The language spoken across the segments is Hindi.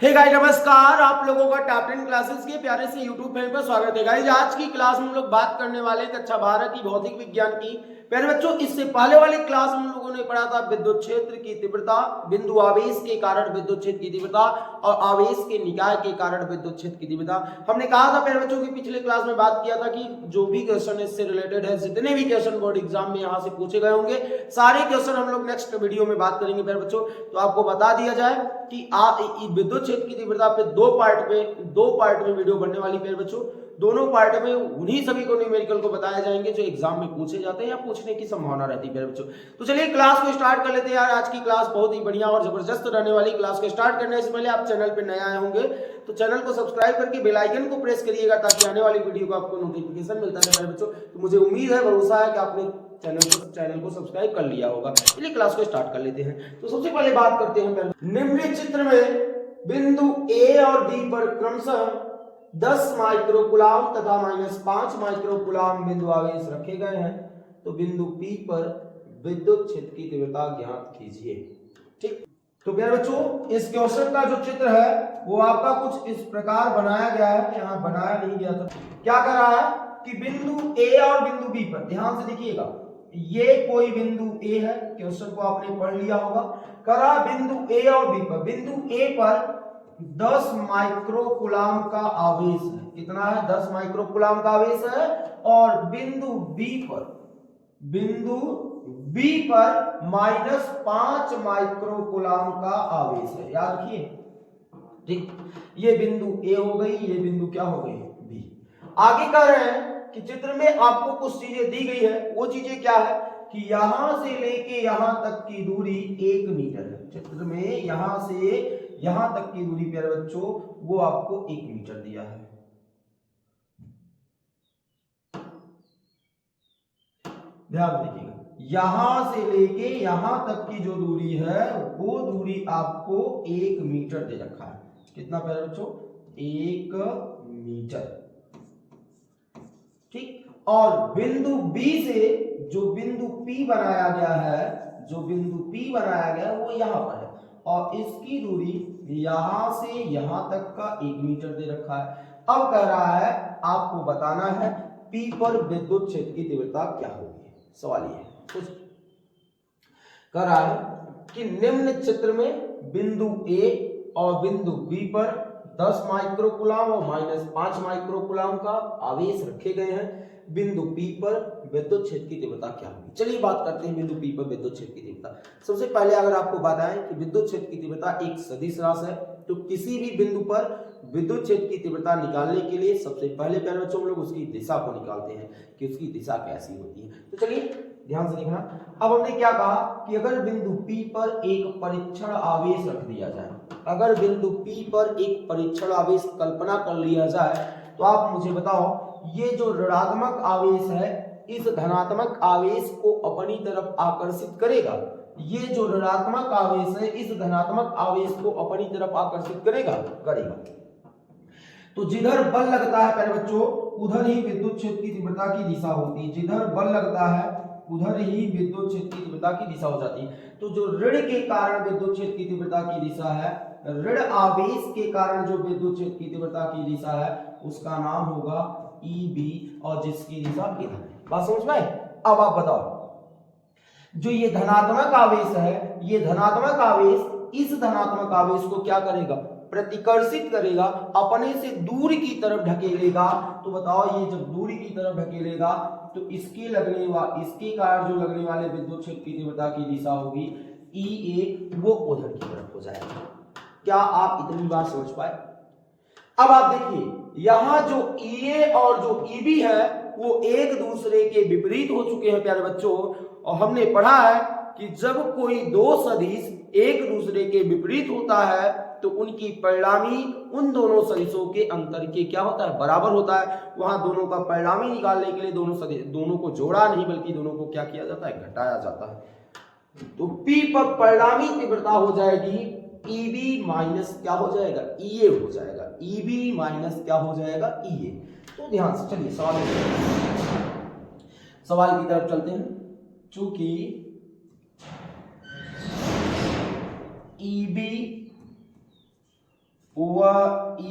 हे गाइस नमस्कार, आप लोगों का टॉप 10 क्लासेस के प्यारे से यूट्यूब चैनल पर स्वागत है। गाइस आज की क्लास में हम लोग बात करने वाले हैं कक्षा 12 की भौतिक विज्ञान की। प्यारे बच्चों, इससे पहले वाली क्लास में हम लोगों ने पढ़ा था विद्युत क्षेत्र की तीव्रता, बिंदु आवेश के कारण विद्युत क्षेत्र की तीव्रता और आवेश के निकाय के कारण विद्युत क्षेत्र की तीव्रता। हमने कहा था प्यारे बच्चों की पिछले क्लास में बात किया था कि जो भी क्वेश्चन इससे रिलेटेड है, जितने भी क्वेश्चन बोर्ड एग्जाम में यहाँ से पूछे गए होंगे, सारे क्वेश्चन हम लोग नेक्स्ट वीडियो में बात करेंगे प्यारे बच्चों। तो आपको बता दिया जाए कि विद्युत क्षेत्र की तीव्रता पे दो पार्ट में वीडियो बनने वाली प्यारे बच्चों। दोनों पार्ट में उन्हीं सभी को न्यूमेरिकल को बताए जाएंगे जो एग्जाम में पूछे जाते हैं या पूछने की संभावना रहती है प्यारे बच्चों। तो चलिए क्लास को स्टार्ट कर लेते हैं यार। आज की क्लास बहुत ही बढ़िया और जबरदस्त रहने वाली। क्लास को स्टार्ट करने से पहले आप चैनल पे नए आए होंगे तो चैनल को सब्सक्राइब करके बेल आइकन को प्रेस करिएगा ताकि आने वाली वीडियो का आपको नोटिफिकेशन मिलता रहे प्यारे बच्चों। तो मुझे उम्मीद है, भरोसा है कि आपने चैनल को सब्सक्राइब कर लिया होगा। चलिए क्लास को स्टार्ट कर लेते हैं। तो सबसे पहले बात करते हैं निम्नलिखित चित्र में बिंदु ए और बी पर क्रमशः 10 माइक्रोकूलाम तथा -5 माइक्रोकूलाम बिंदु आवेश रखे गए हैं। तो बिंदु पी पर विद्युत क्षेत्र की तीव्रता ज्ञात कीजिए। ठीक, तो प्यारे बच्चों इस क्वेश्चन का जो चित्र है वो आपका कुछ इस प्रकार बनाया गया है। यहाँ बनाया नहीं गया था। क्या कर रहा है कि बिंदु ए और बिंदु बी पर ध्यान से देखिएगा, ये कोई बिंदु ए है, क्वेश्चन को आपने पढ़ लिया होगा। करा बिंदु ए और बी पर, बिंदु ए पर 10 माइक्रोकूलाम का आवेश है। कितना है? 10 माइक्रोकूलाम का आवेश है। और बिंदु बी पर -5 माइक्रोकूलाम का आवेश है। याद रखिए, ठीक। ये बिंदु ए हो गई, ये बिंदु क्या हो गई? बी। आगे कह रहे हैं कि चित्र में आपको कुछ चीजें दी गई है। वो चीजें क्या है कि यहां से लेके यहां तक की दूरी 1 मीटर है। चित्र में यहां से यहां तक की दूरी प्यारे बच्चों वो आपको 1 मीटर दिया है। ध्यान दीजिएगा, यहां से लेके यहां तक की जो दूरी है वो दूरी आपको 1 मीटर दे रखा है। कितना प्यारे बच्चों? 1 मीटर। ठीक। और बिंदु बी से जो बिंदु पी बनाया गया है, वो यहां पर है और इसकी दूरी यहां से यहां तक का 1 मीटर दे रखा है। अब कह रहा है आपको बताना है पी पर विद्युत क्षेत्र की तीव्रता क्या होगी। सवाल ये है, कह रहा है कि निम्न चित्र में बिंदु ए और बिंदु बी पर 10 माइक्रोकूलाम और -5 माइक्रोकूलाम का आवेश रखे गए हैं। बिंदु पी पर विद्युत क्षेत्र की तीव्रता क्या होगी। चलिए बात करते हैं बिंदु पी पर विद्युत क्षेत्र की तीव्रता। सबसे पहले अगर आपको बताएं कि विद्युत क्षेत्र की तीव्रता एक सदिश राशि है, तो किसी भी बिंदु पर विद्युत क्षेत्र की तीव्रता निकालने के लिए सबसे पहले प्यारे बच्चों हम लोग उसकी दिशा को निकालते हैं कि उसकी दिशा कैसी होती है। तो चलिए ध्यान से देखना। अब हमने क्या कहा कि अगर बिंदु P पर एक परीक्षण आवेश रख दिया जाए, अगर बिंदु P पर एक परीक्षण आवेश कल्पना कर लिया जाए, तो आप मुझे बताओ ये जो ऋणात्मक आवेश है इस धनात्मक आवेश को अपनी तरफ आकर्षित करेगा। ये जो ऋणात्मक आवेश है इस धनात्मक आवेश को अपनी तरफ आकर्षित करेगा। तो जिधर बल लगता है प्यारे बच्चों उधर ही विद्युत क्षेत्र की तीव्रता की दिशा होती है। जिधर बल लगता है उधर ही विद्युत क्षेत्र की तीव्रता की दिशा हो जाती है। तो जो ऋण के कारण विद्युत क्षेत्र की तीव्रता की दिशा है, ऋण आवेश के कारण जो विद्युत क्षेत्र की तीव्रता की दिशा है उसका नाम होगा ईबी और जिसकी दिशा इधर है। बात समझ में? अब आप बताओ, जो ये धनात्मक आवेश है, ये धनात्मक आवेश इस धनात्मक आवेश को क्या करेगा? प्रतिकर्षित करेगा, अपने से दूर की तरफ ढकेलेगा। तो बताओ ये जब दूरी की तरफ ढकेलेगा तो इसके कारण जो लगने वाले विद्युत क्षेत्र की तीव्रता की दिशा होगी EA, वो उधर की तरफ हो जाएगा। क्या आप इतनी बात समझ पाए? अब आप देखिए यहां जो EA और जो EB है वो एक दूसरे के विपरीत हो चुके हैं प्यारे बच्चों। और हमने पढ़ा है कि जब कोई दो सदिश एक दूसरे के विपरीत होता है तो उनकी परिणामी उन दोनों सदिशों के अंतर के क्या होता है? बराबर होता है। वहां दोनों का परिणामी निकालने के लिए दोनों को जोड़ा नहीं बल्कि दोनों को क्या किया जाता है? घटाया जाता है। तो P पर परिणामी तीव्रता हो जाएगी EB माइनस क्या हो जाएगा? EA हो जाएगा। EB माइनस क्या हो जाएगा? EA। तो ध्यान से चलिए सवाल की तरफ चलते हैं। चूंकि EB व ई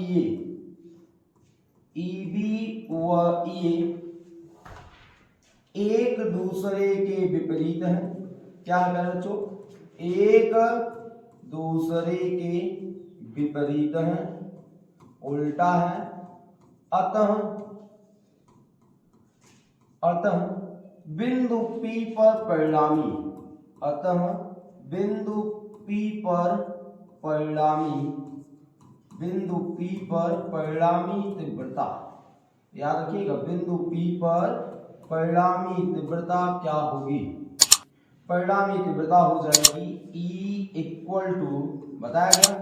बी व ई एक दूसरे के विपरीत हैं। क्या है बच्चों? एक दूसरे के विपरीत हैं, उल्टा है। अतः बिंदु P पर परिणामी, अतः बिंदु P पर परिणामी तीव्रता, याद रखिएगा, बिंदु P पर परिणामी तीव्रता क्या होगी? परिणामी तीव्रता हो जाएगी E इक्वल टू, बताया गया,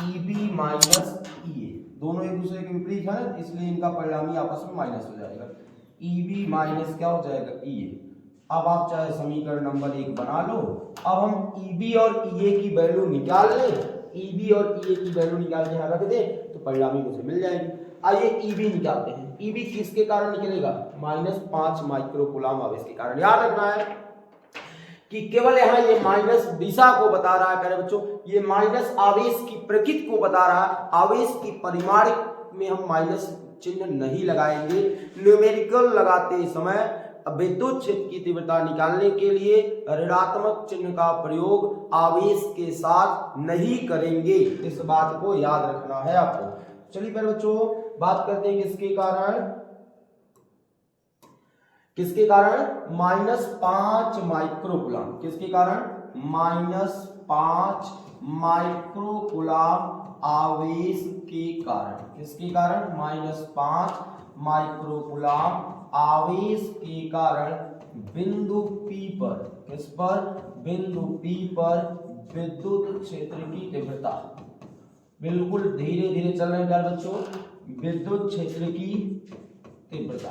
EB माइनस EA। दोनों एक दूसरे के विपरीत है ना, इसलिए इनका परिणामी आपस में माइनस हो जाएगा। EB माइनस क्या हो जाएगा? EA। अब आप चाहे समीकरण नंबर 1 बना लो। अब हम EB और EA की वैल्यू निकाल लें, EB और EA की वैल्यू निकाल के यहाँ रख दे तो परिणामी मुझे मिल जाएगी। आइए EB निकालते हैं। EB किसके कारण निकलेगा? -5 माइक्रोकूलम आवेश के कारण। याद रखना है कि केवल यहाँ ये माइनस दिशा को बता रहा है प्यारे बच्चों, ये माइनस आवेश की प्रकृति को बता रहा है। आवेश की परिमाण में हम माइनस चिन्ह नहीं लगाएंगे। न्यूमेरिकल लगाते समय विद्युत क्षेत्र की तीव्रता निकालने के लिए ऋणात्मक चिन्ह का प्रयोग आवेश के साथ नहीं करेंगे। इस बात को याद रखना है आपको। चलिए प्यारे बच्चों बात करते हैं किसके कारण -5 माइक्रोकूलम। किसके कारण? -5 माइक्रोकूलम आवेश के कारण। किसके कारण? -5 माइक्रोकूलम आवेश के कारण बिंदु P पर, किस पर? बिंदु P पर विद्युत क्षेत्र की तीव्रता, बिल्कुल धीरे धीरे चल रहे हैं प्यारे बच्चों, विद्युत क्षेत्र की तीव्रता।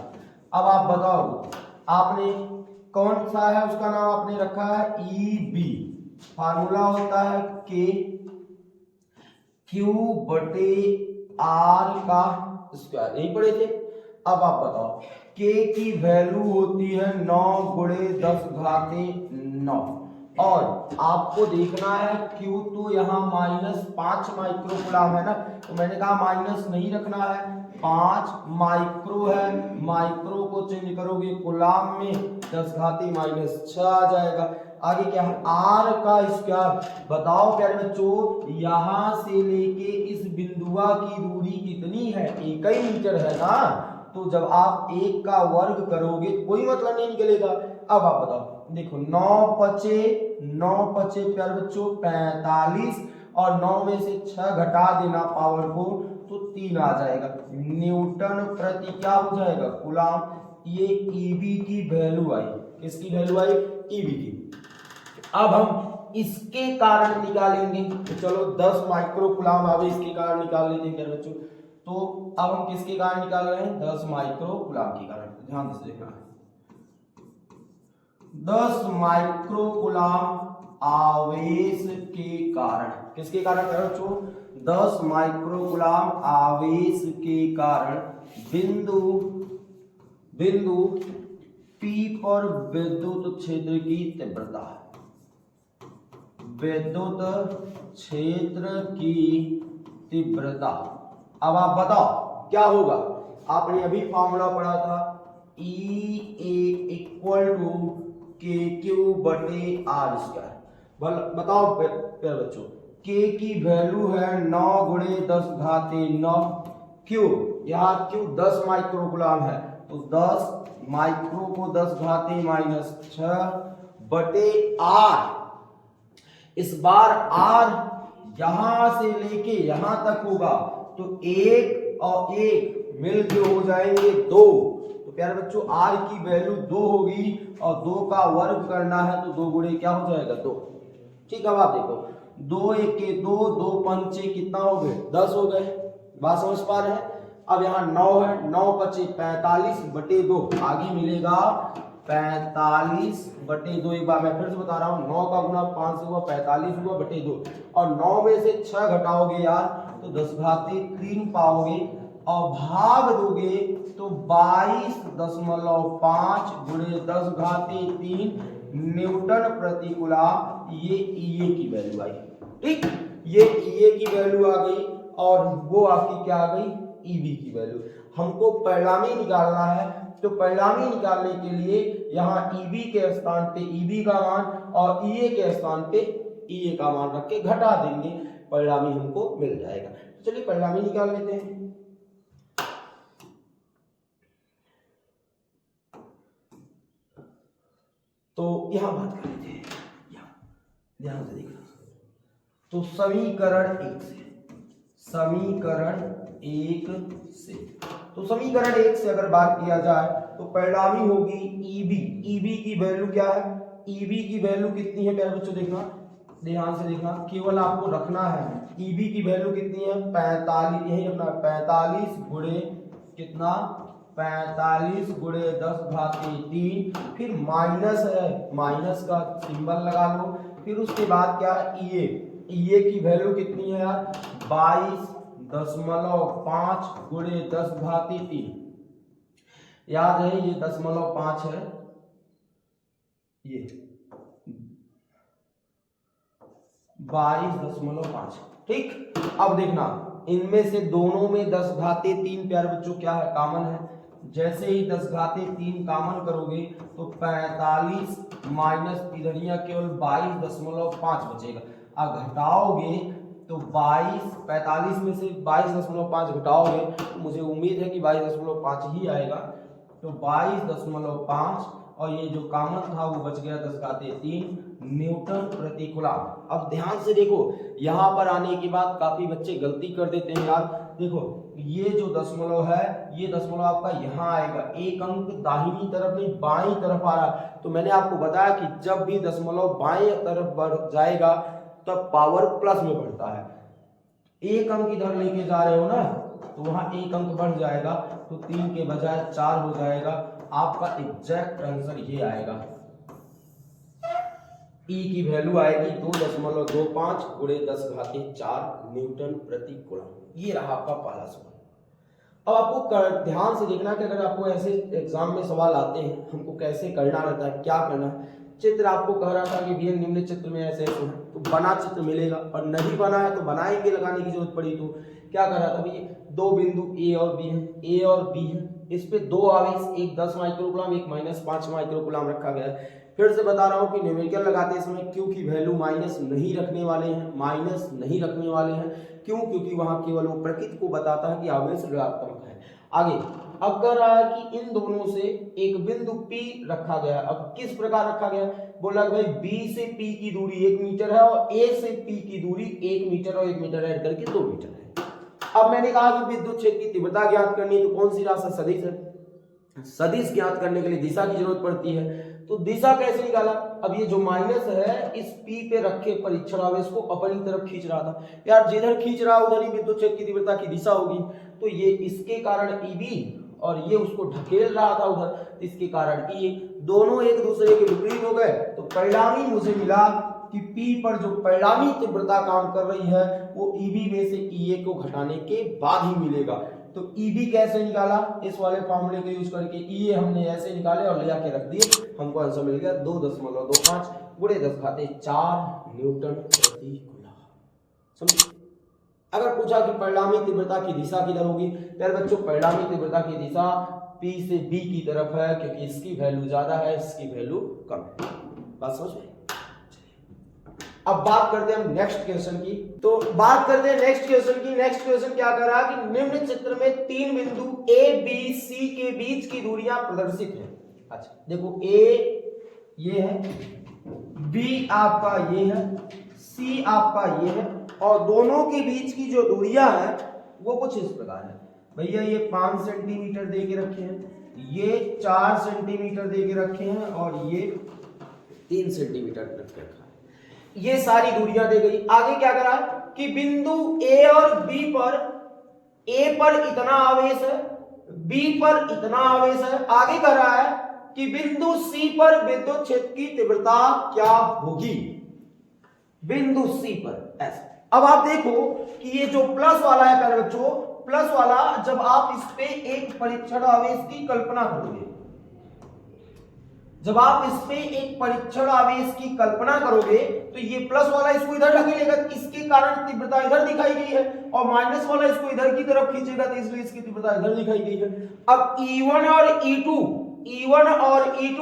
अब आप बताओ, आपने कौन सा है उसका नाम आपने रखा है EB। फार्मूला होता है K Q बटे R का स्क्वायर, यही पढ़े थे। अब आप बताओ, K की वैल्यू होती है 9 गुणे 10 घाते 9, और आपको देखना है Q तो यहाँ -5 माइक्रोकूलम है ना, तो मैंने कहा माइनस नहीं रखना है, 5 माइक्रो है, माइक्रो को चेंज करोगे कूलम में, 10 घाती -6 आ जाएगा। आगे क्या है? R का स्क्वायर। बताओ प्यारे बच्चों, यहाँ से लेके इस बिंदुआ की दूरी कितनी है? 1 ही मीटर है ना, तो जब आप 1 का वर्ग करोगे कोई मतलब नहीं निकलेगा। अब आप बताओ, देखो 9 पचे प्यारे बच्चों 45, और 9 में से 6 घटा देना पावर को तो 3 आ जाएगा, न्यूटन प्रति क्या हो जाएगा? कूलम। ये EB की वैल्यू आई। किसकी वैल्यू आई? EB की। अब हम इसके कारण निकालेंगे, तो चलो 10 माइक्रोकूलम आवेश के कारण निकाल लेते हैं प्यारे बच्चों। तो अब हम किसके कारण निकाल रहे हैं? 10 माइक्रोकूलम के कारण। ध्यान से देखना है, 10 माइक्रोकूलम आवेश के कारण। किसके कारण कह बच्चों? 10 माइक्रोकूलम आवेश के कारण बिंदु P पर विद्युत क्षेत्र की तीव्रता, विद्युत क्षेत्र की तीव्रता। अब आप बताओ क्या होगा? आपने अभी फॉर्मूला पढ़ा था, EA इक्वल टू KQ बटे R स्क्वायर। बताओ प्यारे बच्चों, K की वैल्यू है 9 गुणे 10 घाते 9, Q यहाँ Q 10 माइक्रोकूलम है, तो 10 माइक्रो को 10 घाते -6 बटे R। इस बार R यहां से लेके यहां तक होगा, तो 1 और 1 मिलके हो जाएंगे 2। तो प्यारे बच्चों R की वैल्यू 2 होगी, और 2 का वर्ग करना है तो 2 गुणे क्या हो जाएगा? 2। ठीक है, अब आप देखो, 2 1 के 2, 2 पंचे कितना हो गए? 10 हो गए। बात समझ पा रहे हैं? अब यहाँ 9 है, 9 पचे 45 बटे 2, आगे मिलेगा 45 बटे 2। एक बार मैं फिर से बता रहा हूँ, 9 का गुना 5 हुआ, 45 हुआ बटे 2, और 9 में से 6 घटाओगे यार तो 10 घाते 3 पाओगे, और भाग दोगे तो 22.5 गुणे 10 घाते 3 न्यूटन प्रति कूलम। ये EA की वैल्यू आई। ठीक, ये EA की वैल्यू आ गई, और वो आपकी क्या आ गई ईबी की वैल्यू। हमको परिणामी निकालना है, तो परिणामी निकालने के लिए यहाँ ईबी के स्थान पे ईबी का मान और ईए के स्थान पे ईए का मान रख के घटा देंगे, परिणामी हमको मिल जाएगा। चलिए परिणामी निकाल लेते हैं। तो यहां बात कर लेते हैं, ध्यान से देखना। तो समीकरण 1 से, समीकरण 1 से, तो समीकरण 1 से अगर बात किया जाए तो परिणामी होगी ईबी। ईबी की वैल्यू क्या है, ईबी की वैल्यू कितनी है प्यारे बच्चों, देखना ध्यान से देखना, केवल आपको रखना है ईबी की वैल्यू कितनी है 45, यही रखना 45 गुणे कितना 45 गुणे 10 घाते 3, फिर माइनस है, माइनस का सिंबल लगा लो, फिर उसके बाद क्या है ईए। ईए की वैल्यू कितनी है यार 22.5 गुणे 10 घाते 3, याद है ये 0.5 है, ये 22.5। ठीक, अब देखना इनमें से दोनों में 10 घाते 3 प्यारे बच्चों क्या है कॉमन है, जैसे ही 10 घाते 3 कॉमन करोगे तो 45 माइनस इधरिया केवल 22.5 बचेगा। अब घटाओगे तो 45 में से 22.5 घटाओगे तो मुझे उम्मीद है कि 22.5 ही आएगा, तो 22.5 और ये जो कॉमन था वो बच गया 10 घाते 3 न्यूटन प्रति कूलम। अब ध्यान से देखो, यहाँ पर आने के बाद काफी बच्चे गलती कर देते हैं यार, देखो ये जो दशमलव है ये दशमलव आपका यहाँ आएगा, एक अंक दाहिनी तरफ नहीं बाईं तरफ आ रहा है, तो मैंने आपको बताया कि जब भी दशमलव बाईं तरफ बढ़ जाएगा तब पावर प्लस में बढ़ता है। एक अंक इधर लेके जा रहे हो ना तो वहां एक अंक बढ़ जाएगा, तो 3 के बजाय 4 हो जाएगा। आपका एग्जैक्ट आंसर ये आएगा, ई की वैल्यू आएगी 2.25 गुणे 10 घाते 4 न्यूटन प्रति कूलम। ये रहा आपका पहला सवाल। अब आपको ध्यान से देखना कि अगर आपको ऐसे एग्जाम में सवाल आते हैं हमको कैसे करना रहता है, क्या करना है। चित्र आपको कह रहा था कि भैया निम्न चित्र में ऐसे ऐसे है, तो बना चित्र मिलेगा, और नहीं बना है तो बनाएंगे, लगाने की जरूरत पड़ी तो क्या कर रहा था भैया, दो बिंदु ए और बी है, ए और बी है, इस पे दो आवेश, एक 10 माइक्रोकूलम एक -5 माइक्रोकूलम रखा गया है। फिर से बता रहा हूं कि न्यूमेरिकल लगाते समय क्यू की वैल्यू माइनस नहीं रखने वाले हैं, माइनस नहीं रखने वाले हैं, क्यों, क्योंकि वहां केवल वो प्रकृति को बताता है कि आवेश ऋणात्मक है। आगे अब कह रहा है कि इन दोनों से एक बिंदु P रखा गया। अब किस प्रकार रखा गया, बोला भाई B से P की दूरी 1 मीटर है और A से P की दूरी 1 मीटर और 1 मीटर ऐड करके 2 मीटर है। अब मैंने कहा कि विद्युत क्षेत्र की तीव्रता ज्ञात करनी है, तो कौन सी राशि सदिश है, सदिश ज्ञात करने के लिए दिशा की जरूरत पड़ती है, तो दिशा कैसे निकाला। अब ये जो माइनस है इस P पे रखे परीक्षण आवेश को अपनी तरफ खींच रहा था, यार जिधर खींच रहा उधर ही विद्युत क्षेत्र की तीव्रता की दिशा होगी, तो ये इसके कारण EB और ये उसको ढकेल रहा था उधर, इसके कारण E, दोनों एक दूसरे के विपरीत हो गए। तो परिणामी मुझे मिला कि P पर जो परिणामी तीव्रता काम कर रही है वो EB में से EA को घटाने के बाद ही मिलेगा। तो EB कैसे निकाला, इस वाले फॉर्मूले को यूज करके EA हमने ऐसे निकाले और ले आके रख दिए, हमको आंसर मिल गया 2.25 गुणे 10 घाते 4 न्यूटन प्रति कूलम। समझ। अगर पूछा कि परिणामी तीव्रता की दिशा किधर होगी, फिर बच्चों परिणामी तीव्रता की दिशा P से B की तरफ है, क्योंकि इसकी वैल्यू ज्यादा है, इसकी वैल्यू कम है। बात समझ में। अब बात करते हैं हम नेक्स्ट क्वेश्चन की। तो बात करते हैं नेक्स्ट क्वेश्चन की। नेक्स्ट क्वेश्चन क्या कर रहा है कि निम्न चित्र में 3 बिंदु A B C के बीच की दूरियां प्रदर्शित हैं। अच्छा देखो, A ये है, B आपका ये है, C आपका ये है, और दोनों के बीच की जो दूरियां हैं वो कुछ इस प्रकार है। भैया ये 5 सेंटीमीटर दे के रखे हैं, ये 4 सेंटीमीटर दे के रखे हैं, और ये 3 सेंटीमीटर रख के रखा है। ये सारी दूरियां दे गई। आगे क्या करा कि बिंदु A और B पर, A पर इतना आवेश है, B पर इतना आवेश है। आगे कह रहा है कि बिंदु C पर विद्युत क्षेत्र की तीव्रता क्या होगी, बिंदु C पर ऐसा। अब आप देखो कि ये जो प्लस वाला है प्यारे बच्चों, प्लस वाला जब आप इस पे एक परीक्षण आवेश की कल्पना करोगे, जब आप इस पे एक परीक्षण आवेश की कल्पना करोगे तो ये प्लस वाला इसको इधर ढकेलेगा, इसके कारण तीव्रता इधर दिखाई गई है, और माइनस वाला इसको इधर की तरफ खींचेगा तो इसलिए इसकी तीव्रता इधर दिखाई गई है। अब E1 और E2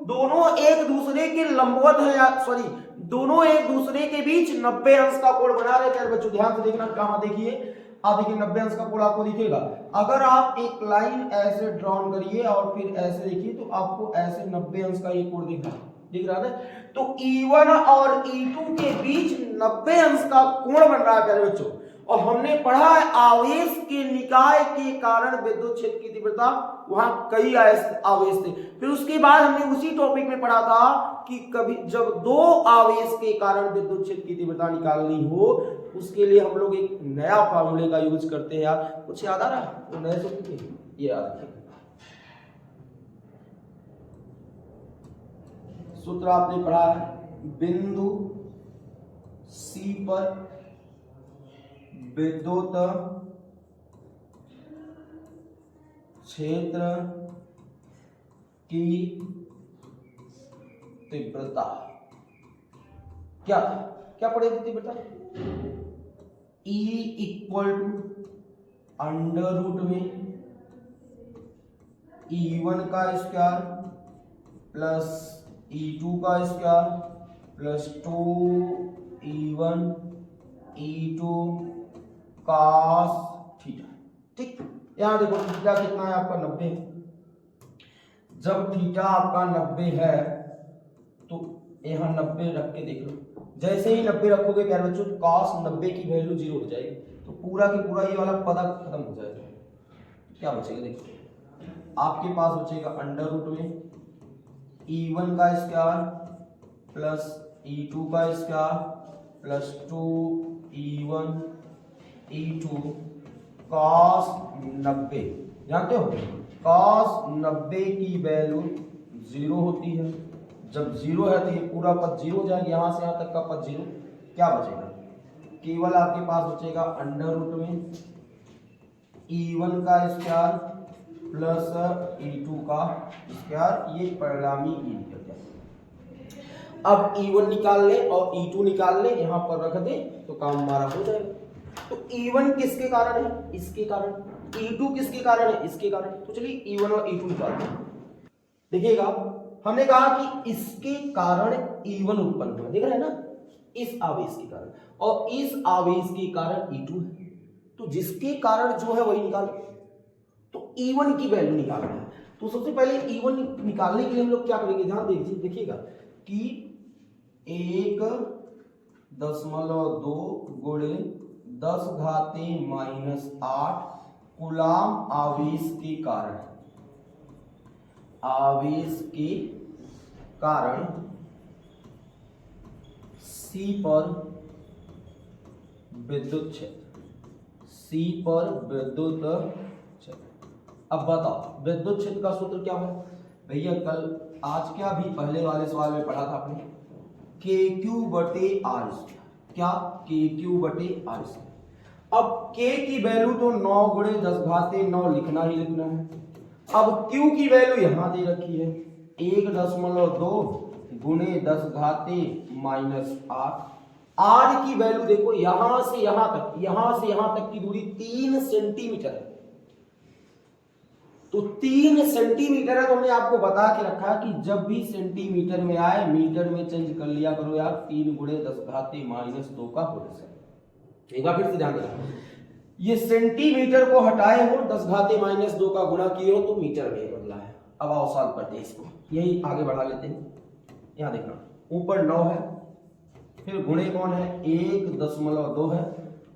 दोनों एक दूसरे के लंबवत है, सॉरी दोनों एक दूसरे के बीच 90 अंश का कोण बना रहे हैं। बच्चों ध्यान से देखना, कहां देखिए, आप देखिए 90 अंश का कोण आपको दिखेगा। अगर आप एक लाइन ऐसे ड्रॉन करिए और फिर ऐसे देखिए तो आपको ऐसे 90 अंश का ये कोण दिख रहा है। तो E1 और E2 के बीच 90 अंश का कोण बन रहा है प्यारे बच्चों। और हमने पढ़ा है आवेश के निकाय के कारण विद्युत क्षेत्र की तीव्रता, वहां कई आवेश थे। फिर उसके बाद हमने उसी टॉपिक में पढ़ा था कि कभी जब दो आवेश के कारण विद्युत क्षेत्र की तीव्रता निकालनी हो, उसके लिए हम लोग एक नया फार्मूले का यूज करते हैं। यार कुछ याद आ रहा है? वो नए सूत्र ये याद रखिए। सूत्र आपने पढ़ा है, बिंदु C पर विद्युत क्षेत्र की तीव्रता क्या क्या पड़ेगी? तीव्रता E equal to under root में E1 का स्क्वायर प्लस E2 का square plus 2E1 E2 cos theta. ठीक, यहां देखो थीटा कितना है आपका 90। जब थीटा आपका 90 है तो यहां 90 रख के देख लो, जैसे ही 90 रखोगे प्यारे बच्चों cos 90 की वैल्यू 0 हो जाएगी, तो पूरा की पूरा ये वाला पद खत्म हो जाएगा। क्या बचेगा? देखो आपके पास बचेगा अंडर रूट में E1 का स्क्वायर प्लस E2 का square plus 2E1 E2 cos 90। जानते हो cos 90 की वैल्यू 0 होती है। जब 0 है तो ये पूरा पद 0 हो जाएगा, यहां से यहां तक का पद 0। क्या बचेगा? केवल आपके पास बचेगा अंडर रूट में E1 का स्क्वायर प्लस E2 का स्क्वायर, ये परिणामी E निकल जाएगा। अब E1 निकाल ले और E2 निकाल ले, यहां पर रख दे तो काम हमारा हो जाएगा। तो E1 किसके कारण है? इसके कारण। E2 किसके कारण है? इसके कारण। तो चलिए E1 और E2 निकालते हैं। देखिएगा हमने कहा कि इसके कारण E1 उत्पन्न हुआ, देख रहे हैं ना, इस आवेश के कारण, और इस आवेश के कारण E2 है। तो जिसके कारण जो है वही निकालो। तो E1 की वैल्यू निकालना है, तो सबसे पहले E1 निकालने के लिए हम लोग क्या करेंगे? ध्यान देखिएगा कि 1.2 गुणे 10⁻⁻8 कूलाम आवेश के कारण C पर विद्युत क्षेत्र। अब बताओ विद्युत क्षेत्र का सूत्र क्या है भैया? कल आज क्या भी पहले वाले सवाल में पढ़ा था आपने, KQ/R²। क्या? KQ/R²। अब K की वैल्यू तो 9 गुणे 10⁻9 लिखना ही लिखना है। अब Q की वैल्यू यहां दे रखी है 1.2 गुणे 10⁻⁻8। R की वैल्यू देखो यहां से यहां तक की दूरी 3 सेंटीमीटर है। तो 3 सेंटीमीटर है, तो हमने आपको बता के रखा है कि जब भी सेंटीमीटर में आए मीटर में चेंज कर लिया करो यार। 3 गुणे 10⁻⁻2 का होल स्क्वायर। एक बार फिर से ध्यान देना, ये सेंटीमीटर को हटाए हो, 10⁻⁻2 का गुणा किए हो तो मीटर में बदला है। अब आओ सॉल्व करते हैं इसको, यही आगे बढ़ा लेते हैं। यहां देखना ऊपर 9 है, फिर गुणे कौन है? 1.2 है,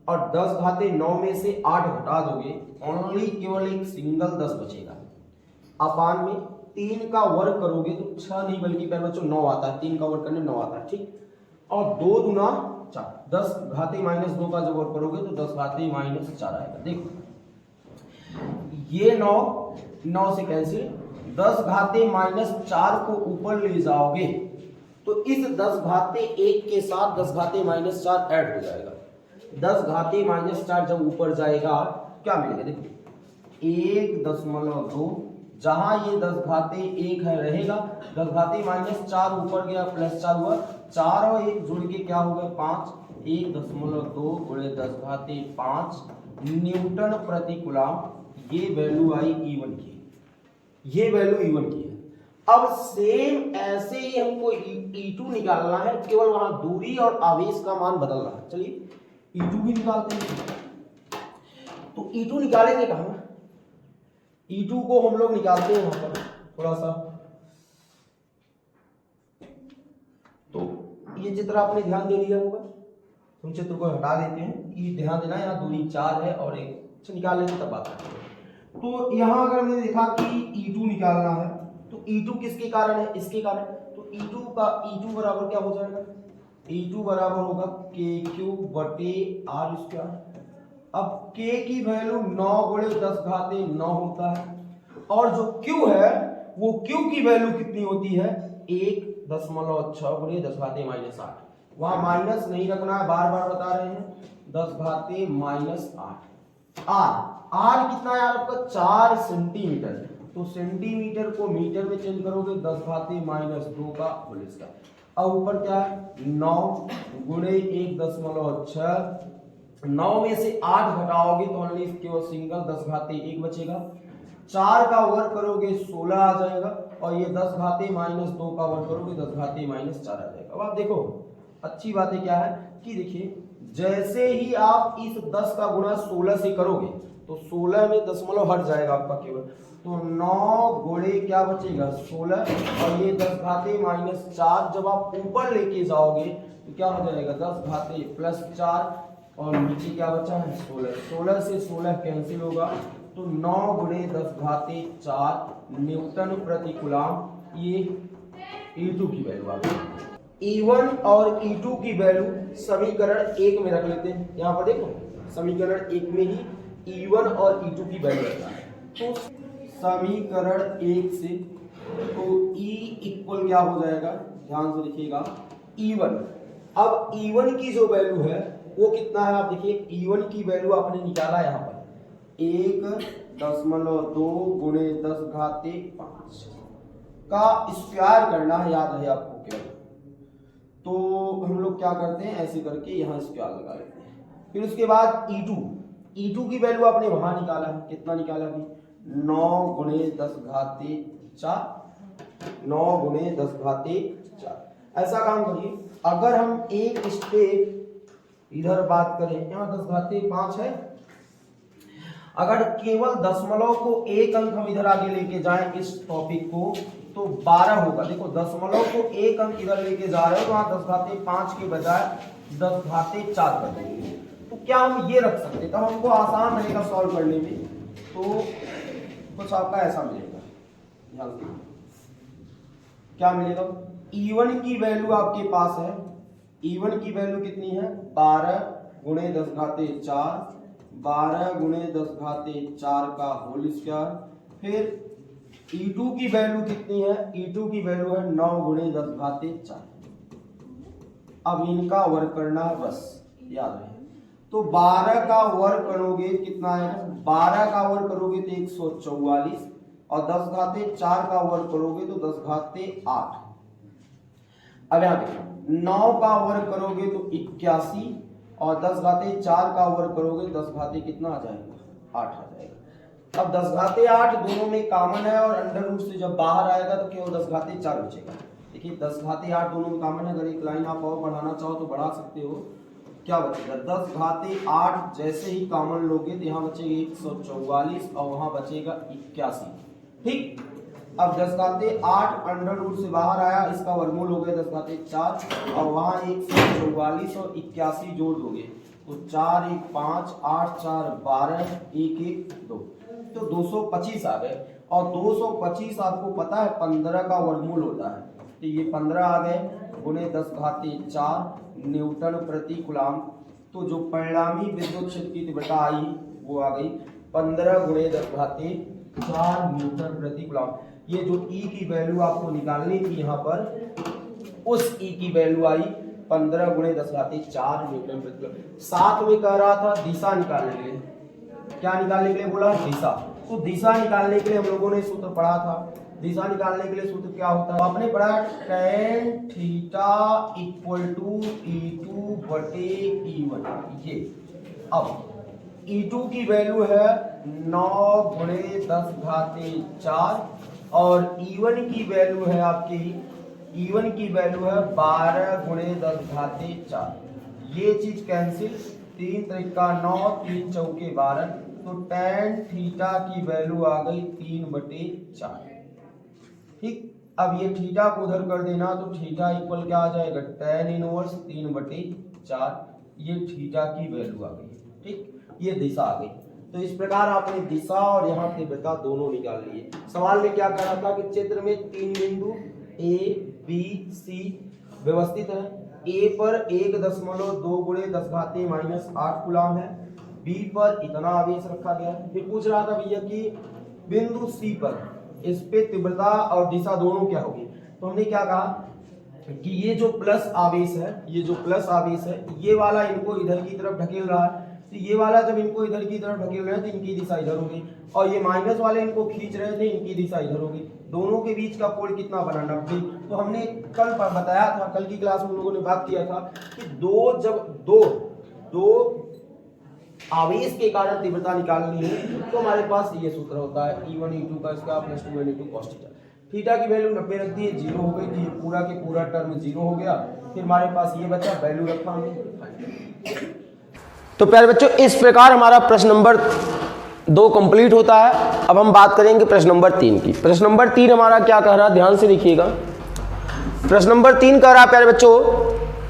और 10⁻9 में से 8 घटा दोगे, ओनली केवल एक सिंगल 10 बचेगा। अपान में 3 का वर्ग करोगे तो 6 नहीं बल्कि पहले बच्चों 9 आता है, 3 का वर्ग करने 9 आता है। ठीक, और 2 दूना 4, 10⁻⁻2 का जब वर्ग करोगे तो 10⁻⁻4 आएगा। देखो ये 9 से कैंसिल, 10⁻⁻4 को ऊपर ले जाओगे तो इस 10⁻1 के साथ 10⁻⁻4 ऐड हो जाएगा। 10⁻⁻4 जब ऊपर जाएगा क्या मिलेगा? देखो 1.2 जहां ये 10 घाते 1 है रहेगा, 10 घाते -4 ऊपर गया +4 हुआ, 4 और 1 जुड़ के क्या हो गया 5, 1.2 गुणे 10 घाते 5 न्यूटन प्रति कूलम। ये वैल्यू आई E1 की, ये वैल्यू E1 की है। अब सेम ऐसे ही हमको E2 निकालना है, केवल वहां दूरी और आवेश का मान बदलना है। चलिए E2 भी निकालते हैं। तो E2 निकालेंगे कहां? E2 को हम लोग निकालते हैं यहां पर थोड़ा सा, तो ये चित्र आपने ध्यान दे लिया होगा, हम चित्र को हटा लेते हैं। ये ध्यान देना, यहाँ दूरी 4 है और 1 निकाल लेते तब बात करते हैं। तो यहाँ अगर हमने देखा कि E2 निकालना है, तो E2 किसके कारण है? इसके कारण। तो E2 बराबर क्या हो जाएगा? E2 बराबर होगा KQ/R²। अब K की वैल्यू 9 गुणे 10 घाते 9 होता है, और जो Q है वो Q की वैल्यू कितनी होती है? 1.6 गुणे 10 घाते -8। वहां माइनस नहीं रखना है, बार बार बता रहे हैं, 10 घाते -8। R कितना है यार आपका? 4 सेंटीमीटर। तो सेंटीमीटर को मीटर में चेंज करोगे, 10 घाते -2 का होल स्क्वायर। अब ऊपर क्या है? 9 गुणे 1.6, 9 में से 8 घटाओगे तो ओनली केवल सिंगल 10 घाते 1 बचेगा। 4 का वर्ग करोगे 16 आ जाएगा, और ये 10 घाते -2 का वर्ग करोगे 10 घाते -4 आ जाएगा। अब आप देखो अच्छी बात है क्या है कि देखिए, जैसे ही आप इस 10 का गुणा 16 से करोगे तो 16 में दशमलव हट जाएगा आपका केवल, तो 9 गुणे क्या बचेगा 16, और ये 10 घाते -4 जब आप ऊपर लेके जाओगे तो क्या हो जाएगा 10 घाते +4, और नीचे क्या बचा है 16। 16 से 16 कैंसिल होगा, तो 9 गुणे 10 घाते 4 न्यूटन प्रति कूलम। ये E2 की वैल्यू आ गई। E1 और E2 की वैल्यू समीकरण 1 में रख लेते हैं। यहाँ पर देखो समीकरण 1 में ही E1 और E2 की वैल्यू रखना है। तो समीकरण 1 से तो E इक्वल क्या हो जाएगा, ध्यान से लिखिएगा, E1। अब E1 की जो वैल्यू है वो कितना है? आप देखिए E1 की वैल्यू आपने निकाला यहाँ पर 1.2 गुणे 10 घाते 5 का स्क्वायर करना है, याद रहे आपको केवल। तो हम लोग क्या करते हैं, ऐसे करके यहाँ स्क्वायर लगा लेते हैं। फिर उसके बाद E2 की वैल्यू आपने वहां निकाला है, कितना निकाला अभी? 9 गुणे 10 घाते 4, 9 गुणे 10 घाते 4। ऐसा काम करिए, अगर हम एक स्टेप इधर बात करें, यहाँ 10 घाते 5 है, अगर केवल दशमलव को एक अंक हम इधर आगे लेके जाएं इस टॉपिक को तो 12 होगा। देखो दशमलव को एक अंक इधर लेके जा रहे हो तो वहां 10 घाते 5 के बजाय 10 घाते 4 कर देंगे। तो क्या हम ये रख सकते, तब हमको आसान रहेगा सॉल्व करने में। तो कुछ आपका ऐसा मिलेगा, ध्यान से क्या मिलेगा? E1 की वैल्यू आपके पास है, E1 की वैल्यू कितनी है? 12 गुणे 10 घाते 4, 12 गुणे 10 घाते 4 का होल स्क्वायर। फिर E2 की वैल्यू कितनी है? E2 की वैल्यू है 9 गुणे 10 घाते 4। अब इनका वर्ग करना है, बस याद रहे। तो 12 का वर्ग करोगे कितना है? 12 का वर्ग करोगे तो 144, और 10 घाते 4 का वर्ग करोगे तो 10 घाते 8। अब यहाँ देखो 9 का वर्ग करोगे तो 81, और 10 घाते 4 का वर्ग करोगे 10 घाते कितना आ जाएगा? 8 आ जाएगा। अब 10 घाते 8 दोनों में कॉमन है, और अंडर रूट से जब बाहर आएगा तो केवल 10 घाते 4 बचेगा। देखिए 10 घाते 8 दोनों में कॉमन है, अगर एक लाइन आप और बढ़ाना चाहो तो बढ़ा सकते हो। क्या बचेगा? 10 घाते 8 जैसे ही कॉमन लोगे तो यहाँ बचेगा 144, और वहां बचेगा 81। ठीक, अब 10 घाते 8 अंडर रूट से बाहर आया, इसका वर्गमूल हो गया 10 घाते 4, और वहां 144 और 81 जोड़ दोगे तो 4 1 5 8 4 12 1 1 2, तो 225 आ गए। और 225 आपको पता है 15 का वर्गमूल होता है, तो ये 15 आ गए गुणे 10 घाते 4 न्यूटन प्रति कूलम। तो जो परिणामी विद्युत क्षेत्र की तीव्रता आई वो आ गई 15 गुणे 10 घाते 4 न्यूटन प्रति कूलम। ये जो E की वैल्यू आपको निकालनी थी यहाँ पर, उस E की वैल्यू आई 15 गुणे 10 घाते 4 न्यूटन प्रति कूलम। साथ में कह रहा था दिशा निकालने के लिए, क्या निकालने के लिए बोला? दिशा। तो दिशा निकालने के लिए हम लोगों ने सूत्र पढ़ा था। दिशा निकालने के लिए सूत्र क्या होता है, तो आपने पढ़ा tan theta equal to E2 बटे E1। ये अब E2 की वैल्यू है 9 गुणे 10 घाते 4 और E1 की वैल्यू है आपकी, E1 की वैल्यू है 12 गुणे 10 घाते 4। ये चीज कैंसिल, 3 त्रिका 9, 3 चौके 12, तो tan थीटा की वैल्यू आ गई 3 बटे 4। ठीक, अब ये थीटा को उधर कर देना तो थीटा इक्वल क्या आ जाएगा, tan इनवर्स 3 बटे 4। ये थीटा की वैल्यू आ गई। ठीक, ये दिशा आ गई। तो इस प्रकार आपने दिशा और यहाँ तीव्रता दोनों निकाल लिए। सवाल में क्या कहा था कि चित्र में 3 बिंदु A, B, C व्यवस्थित है। A पर 1.2 गुणे 10 घाते -8 कूलम है। B पर इतना आवेश रखा गया है। फिर पूछ रहा था भैया कि बिंदु C पर इस पे तीव्रता और दिशा दोनों क्या होगी। तो हमने क्या कहा कि ये जो प्लस आवेश है, ये जो प्लस आवेश है, ये वाला इनको इधर की तरफ ढकेल रहा है। तो ये वाला जब इनको इधर की तरफ ढकेल रहे हैं तो इनकी दिशा इधर होगी, और ये माइनस वाले इनको खींच रहे थे, इनकी दिशा इधर होगी। दोनों के बीच का कोण कितना बना, 90। तो हमने कल बताया था, कल की क्लास में हम लोगों ने बात किया था कि दो आवेश के कारण तीव्रता निकालनी है तो हमारे पास ये सूत्र होता है E1 E2 का इसका plus 2 E2 cos theta. Theta की वैल्यू 90 रख दी है, 0 हो गई थी, पूरा के पूरा टर्म 0 हो गया। फिर हमारे पास ये बचा, वैल्यू रखा हमने। तो प्यारे बच्चों, इस प्रकार हमारा प्रश्न नंबर 2 कंप्लीट होता है। अब हम बात करेंगे प्रश्न नंबर 3 की। प्रश्न नंबर 3 हमारा क्या कह रहा है, ध्यान से देखिएगा। प्रश्न नंबर 3 कह रहा है प्यारे बच्चों,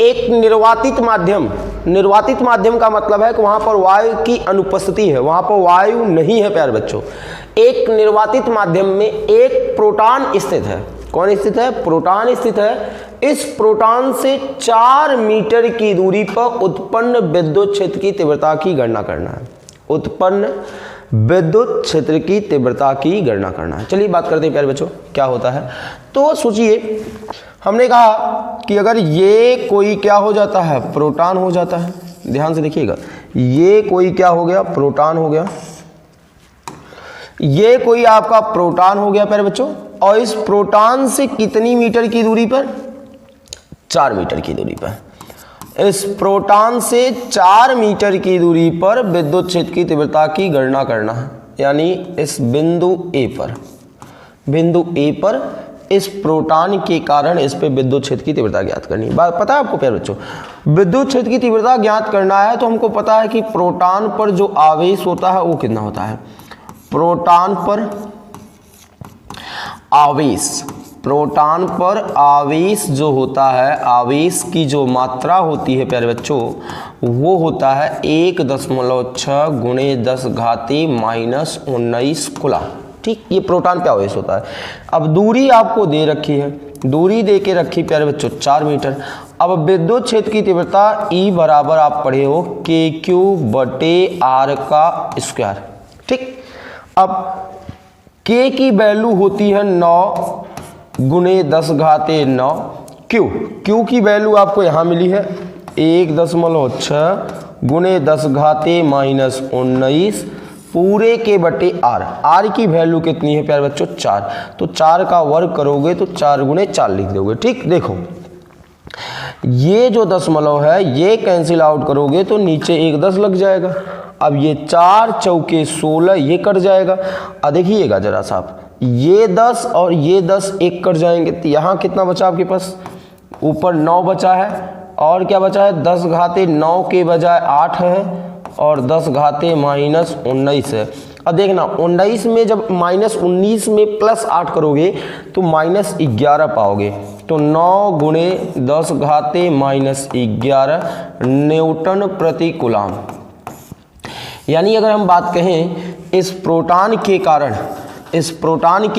एक निर्वातित माध्यम, निर्वातित माध्यम का मतलब है कि वहां पर वायु की अनुपस्थिति है, वहां पर वायु नहीं है प्यारे बच्चों। एक निर्वातित माध्यम में एक प्रोटॉन स्थित है। कौन स्थित है, प्रोटॉन स्थित है। इस प्रोटॉन से 4 मीटर की दूरी पर उत्पन्न विद्युत क्षेत्र की तीव्रता की गणना करना है। उत्पन्न विद्युत क्षेत्र की तीव्रता की गणना करना है। चलिए बात करते हैं प्यारे बच्चों क्या होता है। तो सोचिए, हमने कहा कि अगर ये कोई क्या हो जाता है, प्रोटॉन हो जाता है। ध्यान से देखिएगा, ये कोई क्या हो गया, प्रोटॉन हो गया। ये कोई आपका प्रोटॉन हो गया प्यारे बच्चों, और इस प्रोटॉन से कितनी मीटर की दूरी पर, 4 मीटर की दूरी पर। इस प्रोटॉन से 4 मीटर की दूरी पर विद्युत क्षेत्र की तीव्रता की गणना करना है। यानी इस बिंदु ए पर इस प्रोटॉन के कारण इस पे विद्युत क्षेत्र की तीव्रता ज्ञात करनी है। पता है आपको प्यारे बच्चों, विद्युत क्षेत्र की तीव्रता ज्ञात करना है तो हमको पता है कि प्रोटॉन पर जो आवेश होता है वो कितना होता है। प्रोटॉन पर आवेश, प्रोटॉन पर आवेश जो होता है, आवेश की जो मात्रा होती है प्यारे बच्चों, वो होता है 1.6 गुणे 10 घाते -19 कूलम। ठीक, ये प्रोटॉन पे आवेश होता है। अब दूरी आपको दे रखी है, दूरी दे के रखी प्यारे बच्चों 4 मीटर। अब विद्युत क्षेत्र की तीव्रता E बराबर आप पढ़े हो KQ बटे R का स्क्वायर। ठीक, अब K की वैल्यू होती है 9 गुणे 10 घाते 9। Q की वैल्यू आपको यहाँ मिली है 1.6 गुणे 10 घाते -19 पूरे के बटे R की वैल्यू कितनी है प्यारे बच्चों, 4। तो 4 का वर्ग करोगे तो 4 गुणे 4 लिख दोगे। ठीक, देखो ये जो दशमलव है ये कैंसिल आउट करोगे तो नीचे 1 10 लग जाएगा। अब ये 4 चौके 16 ये कट जाएगा। अब देखिएगा जरा साहब, ये 10 और ये 10 एक कट जाएंगे तो यहाँ कितना बचा आपके पास, ऊपर 9 बचा है और क्या बचा है 10 घाते 9 के बजाय 8 है और 10 घाते -19 है। अब देखना 19 में जब -19 में +8 करोगे तो -11 पाओगे। तो 9 गुणे 10 घाते -11 न्यूटन प्रति कूलम। यानी अगर हम बात कहें इस प्रोटॉन के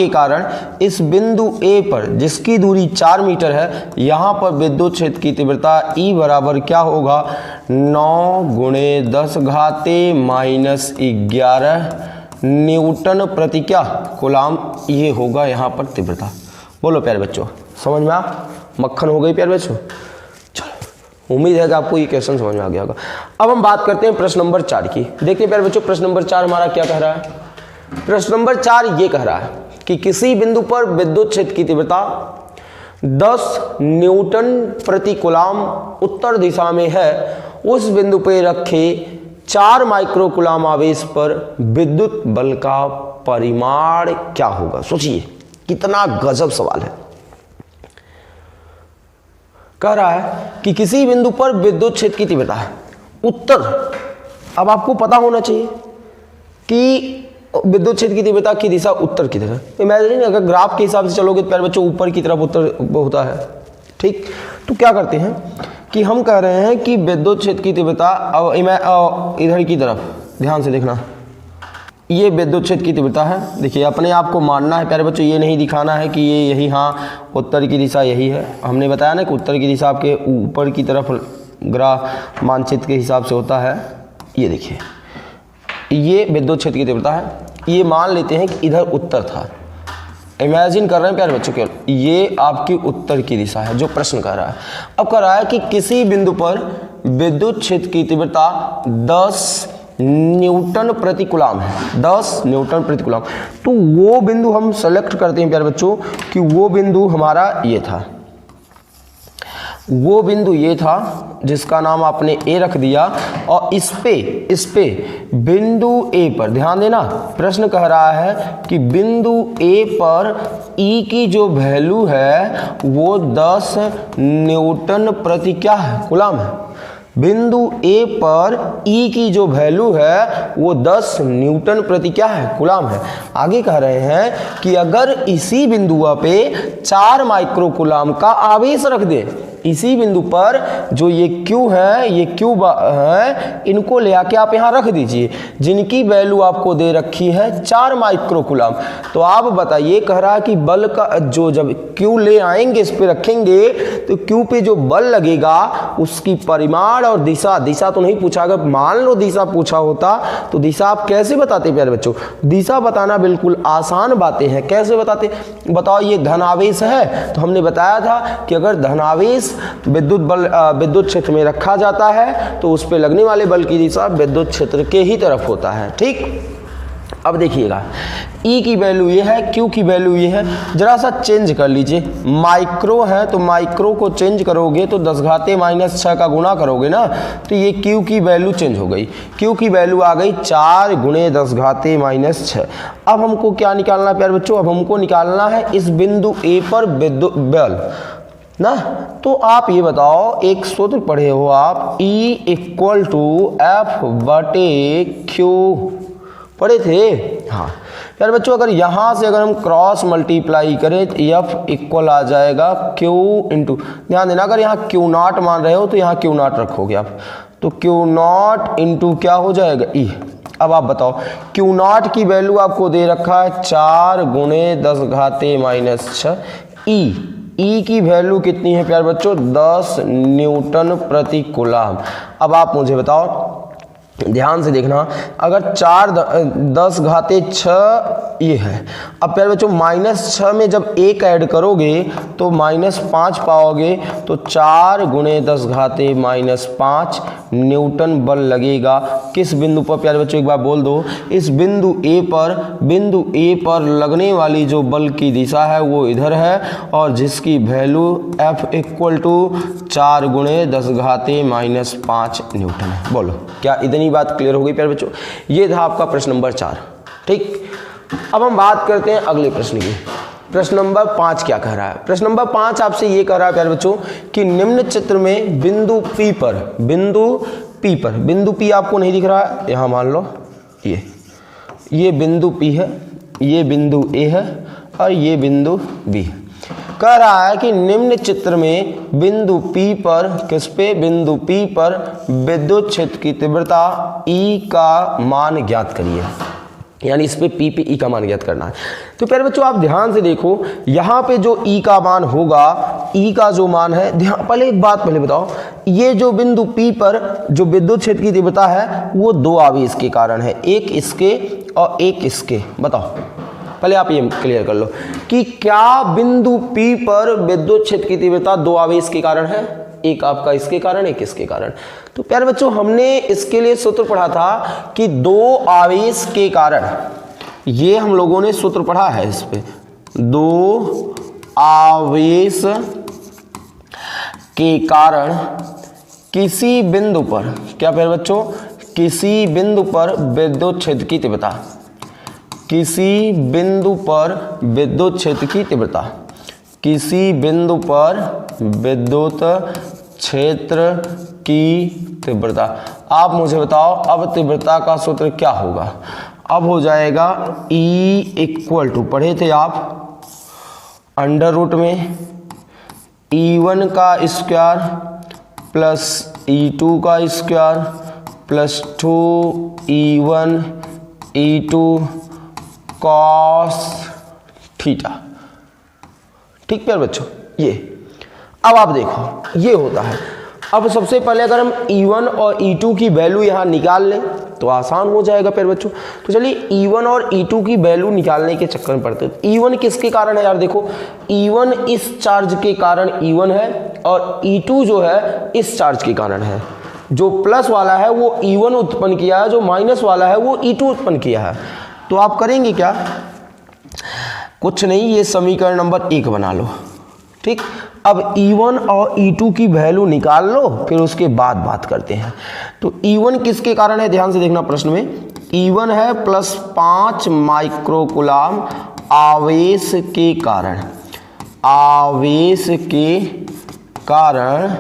कारण इस बिंदु A पर जिसकी दूरी 4 मीटर है, यहाँ पर विद्युत क्षेत्र की तीव्रता E बराबर क्या होगा, 9 गुणे 10 घाते -11 न्यूटन प्रति क्या कूलम। ये होगा यहाँ पर तीव्रता। बोलो प्यारे बच्चों, समझ में आ मक्खन हो गई प्यारे बच्चों। चलो, उम्मीद है कि आपको ये क्वेश्चन समझ में आ गया होगा। अब हम बात करते हैं प्रश्न नंबर 4 की। देखिए प्यारे बच्चों, प्रश्न नंबर 4 हमारा क्या कह रहा है। प्रश्न नंबर 4 ये कह रहा है कि किसी बिंदु पर विद्युत क्षेत्र की तीव्रता 10 न्यूटन प्रति कूलाम उत्तर दिशा में है। उस बिंदु पर रखे 4 माइक्रो कूलाम आवेश पर विद्युत बल का परिमाण क्या होगा। सोचिए कितना गजब सवाल है। कह रहा है कि किसी बिंदु पर विद्युत क्षेत्र की तीव्रता है उत्तर। अब आपको पता होना चाहिए कि विद्युत क्षेत्र की तीव्रता की दिशा उत्तर की तरफ। इमेजिन अगर ग्राफ के हिसाब से चलोगे तो प्यारे बच्चों ऊपर की तरफ उत्तर होता है। ठीक, तो क्या करते हैं कि हम कह रहे हैं कि विद्युत क्षेत्र की तीव्रता अब इधर की तरफ ध्यान से देखना, ये विद्युत क्षेत्र की तीव्रता है। देखिए अपने आप को मानना है प्यारे बच्चों, ये नहीं दिखाना है कि ये यही, हाँ उत्तर की दिशा यही है। हमने बताया ना कि उत्तर की दिशा आपके ऊपर की तरफ ग्राफ मानचित्र के हिसाब से होता है। ये देखिए ये विद्युत क्षेत्र की तीव्रता है। ये मान लेते हैं कि इधर उत्तर था। इमेजिन कर रहे हैं प्यारे बच्चों केवल, ये आपकी उत्तर की दिशा है जो प्रश्न कर रहा है। अब कह रहा है कि किसी बिंदु पर विद्युत क्षेत्र की तीव्रता 10 न्यूटन प्रति कूलाम है। 10 न्यूटन प्रति कूलाम। तो वो बिंदु हम सेलेक्ट करते हैं प्यारे बच्चों कि वो बिंदु हमारा ये था, वो बिंदु ये था जिसका नाम आपने ए रख दिया। और इस पे बिंदु ए पर ध्यान देना, प्रश्न कह रहा है कि बिंदु ए पर ई की जो वैल्यू है वो 10 न्यूटन प्रति क्या है कूलाम है। बिंदु ए पर ई की जो वैल्यू है वो 10 न्यूटन प्रति क्या है कूलाम है। आगे कह रहे हैं कि अगर इसी बिंदु पे 4 माइक्रो कूलाम का आवेश रख दे, इसी बिंदु पर जो ये Q है, ये Q है, इनको ले आके आप यहाँ रख दीजिए जिनकी वैल्यू आपको दे रखी है 4 माइक्रो कूलाम। तो आप बताइए, कह रहा है कि बल का जो जब Q ले आएंगे इस पे रखेंगे तो Q पे जो बल लगेगा उसकी परिमाण और दिशा, दिशा तो नहीं पूछा, अगर मान लो दिशा पूछा होता तो दिशा आप कैसे बताते प्यारे बच्चों। दिशा बताना बिल्कुल आसान बातें हैं। कैसे बताते, बताओ। ये धनावेश है तो हमने बताया था कि अगर धनावेश विद्युत क्षेत्र में रखा जाता है तो उस पे लगने वाले बल की दिशा विद्युत क्षेत्र के ही तरफ होता है। ठीक, अब देखिएगा E की वैल्यू ये है, Q की वैल्यू ये है। जरा सा चेंज कर लीजिए, माइक्रो है तो माइक्रो को चेंज करोगे तो 10 घाते -6 का गुणा करोगे ना, तो ये Q की वैल्यू चेंज हो गई। Q की वैल्यू आ गई 4 × 10 घाते -6। अब हमको क्या निकालना है प्यारे बच्चों, अब हमको निकालना है इस बिंदु ए पर विद्युत बल ना। तो आप ये बताओ, एक सूत्र पढ़े हो आप, E = F/Q पढ़े थे। हाँ यार बच्चों, अगर यहाँ से अगर हम क्रॉस मल्टीप्लाई करें तो F इक्वल आ जाएगा Q इंटू, ध्यान देना अगर यहाँ Q0 मान रहे हो तो यहाँ Q0 रखोगे आप, तो Q0 इंटू क्या हो जाएगा E। अब आप बताओ Q0 की वैल्यू आपको दे रखा है 4 × 10 घाते -6। E की वैल्यू कितनी है प्यारे बच्चों, 10 न्यूटन प्रति कूलाम। अब आप मुझे बताओ, ध्यान से देखना, अगर 4 10 घाते 6 ये है। अब प्यारे बच्चों -6 में जब 1 ऐड करोगे तो -5 पाओगे, तो 4 × 10 घाते -5 न्यूटन बल लगेगा। किस बिंदु पर प्यारे बच्चों, एक बार बोल दो, इस बिंदु ए पर लगने वाली जो बल की दिशा है वो इधर है और जिसकी वैल्यू F = 4 × 10 घाते -5 न्यूटन है। बोलो क्या इतनी बात क्लियर हो गई प्यारे बच्चों। ये था आपका प्रश्न नंबर 4। ठीक, अब हम बात करते हैं अगले प्रश्न की। प्रश्न नंबर 5 क्या कह रहा है। प्रश्न नंबर 5 आपसे ये कह रहा है प्यारे बच्चों कि निम्न चित्र में बिंदु P पर, बिंदु P आपको नहीं दिख रहा है, यहाँ मान लो ये बिंदु P है, ये बिंदु A है और ये बिंदु B है। कह रहा है कि निम्न चित्र में बिंदु P पर, किस पे, बिंदु P पर विद्युत क्षेत्र की तीव्रता E का मान ज्ञात करिए। यानी इस पे P पे E का मान ज्ञात करना है। तो प्यारे बच्चों आप ध्यान से देखो, यहाँ पे जो E का मान होगा, E का जो मान है, ध्यान, पहले एक बात पहले बताओ, ये जो बिंदु P पर जो विद्युत क्षेत्र की तीव्रता है वो 2 आवेश के कारण है, एक इसके और एक इसके। बताओ, पहले आप ये क्लियर कर लो कि क्या बिंदु P पर विद्युत क्षेत्र की तीव्रता 2 आवेश के कारण है, एक आपका इसके कारण, एक इसके कारण। तो प्यारे बच्चों हमने इसके लिए सूत्र पढ़ा था कि 2 आवेश के कारण, ये हम लोगों ने सूत्र पढ़ा है इस पे, दो आवेश के कारण किसी बिंदु पर, क्या प्यारे बच्चों, किसी बिंदु पर विद्युत क्षेत्र की तीव्रता, किसी बिंदु पर विद्युत क्षेत्र की तीव्रता, किसी बिंदु पर विद्युत क्षेत्र की तीव्रता। आप मुझे बताओ अब तीव्रता का सूत्र क्या होगा। अब हो जाएगा E इक्वल टू, पढ़े थे आप, अंडर रूट में E1 का स्क्वायर प्लस E2 का square plus 2E1 E2 cos theta. ठीक प्यारे बच्चों, ये अब आप देखो ये होता है। अब सबसे पहले अगर हम E1 और E2 की वैल्यू यहाँ निकाल लें तो आसान हो जाएगा प्यारे बच्चों। तो चलिए E1 और E2 की वैल्यू निकालने के चक्कर में पड़ते हैं। E1 किसके कारण है यार, देखो E1 इस चार्ज के कारण E1 है और E2 जो है इस चार्ज के कारण है। जो प्लस वाला है वो E1 उत्पन्न किया है, जो माइनस वाला है वो E2 उत्पन्न किया है। तो आप करेंगे क्या, कुछ नहीं, ये समीकरण नंबर 1 बना लो। ठीक, अब E1 और E2 की वैल्यू निकाल लो, फिर उसके बाद बात करते हैं। तो E1 किसके कारण है, ध्यान से देखना प्रश्न में। E1 है प्लस 5 माइक्रोकूलाम आवेश के कारण, आवेश के कारण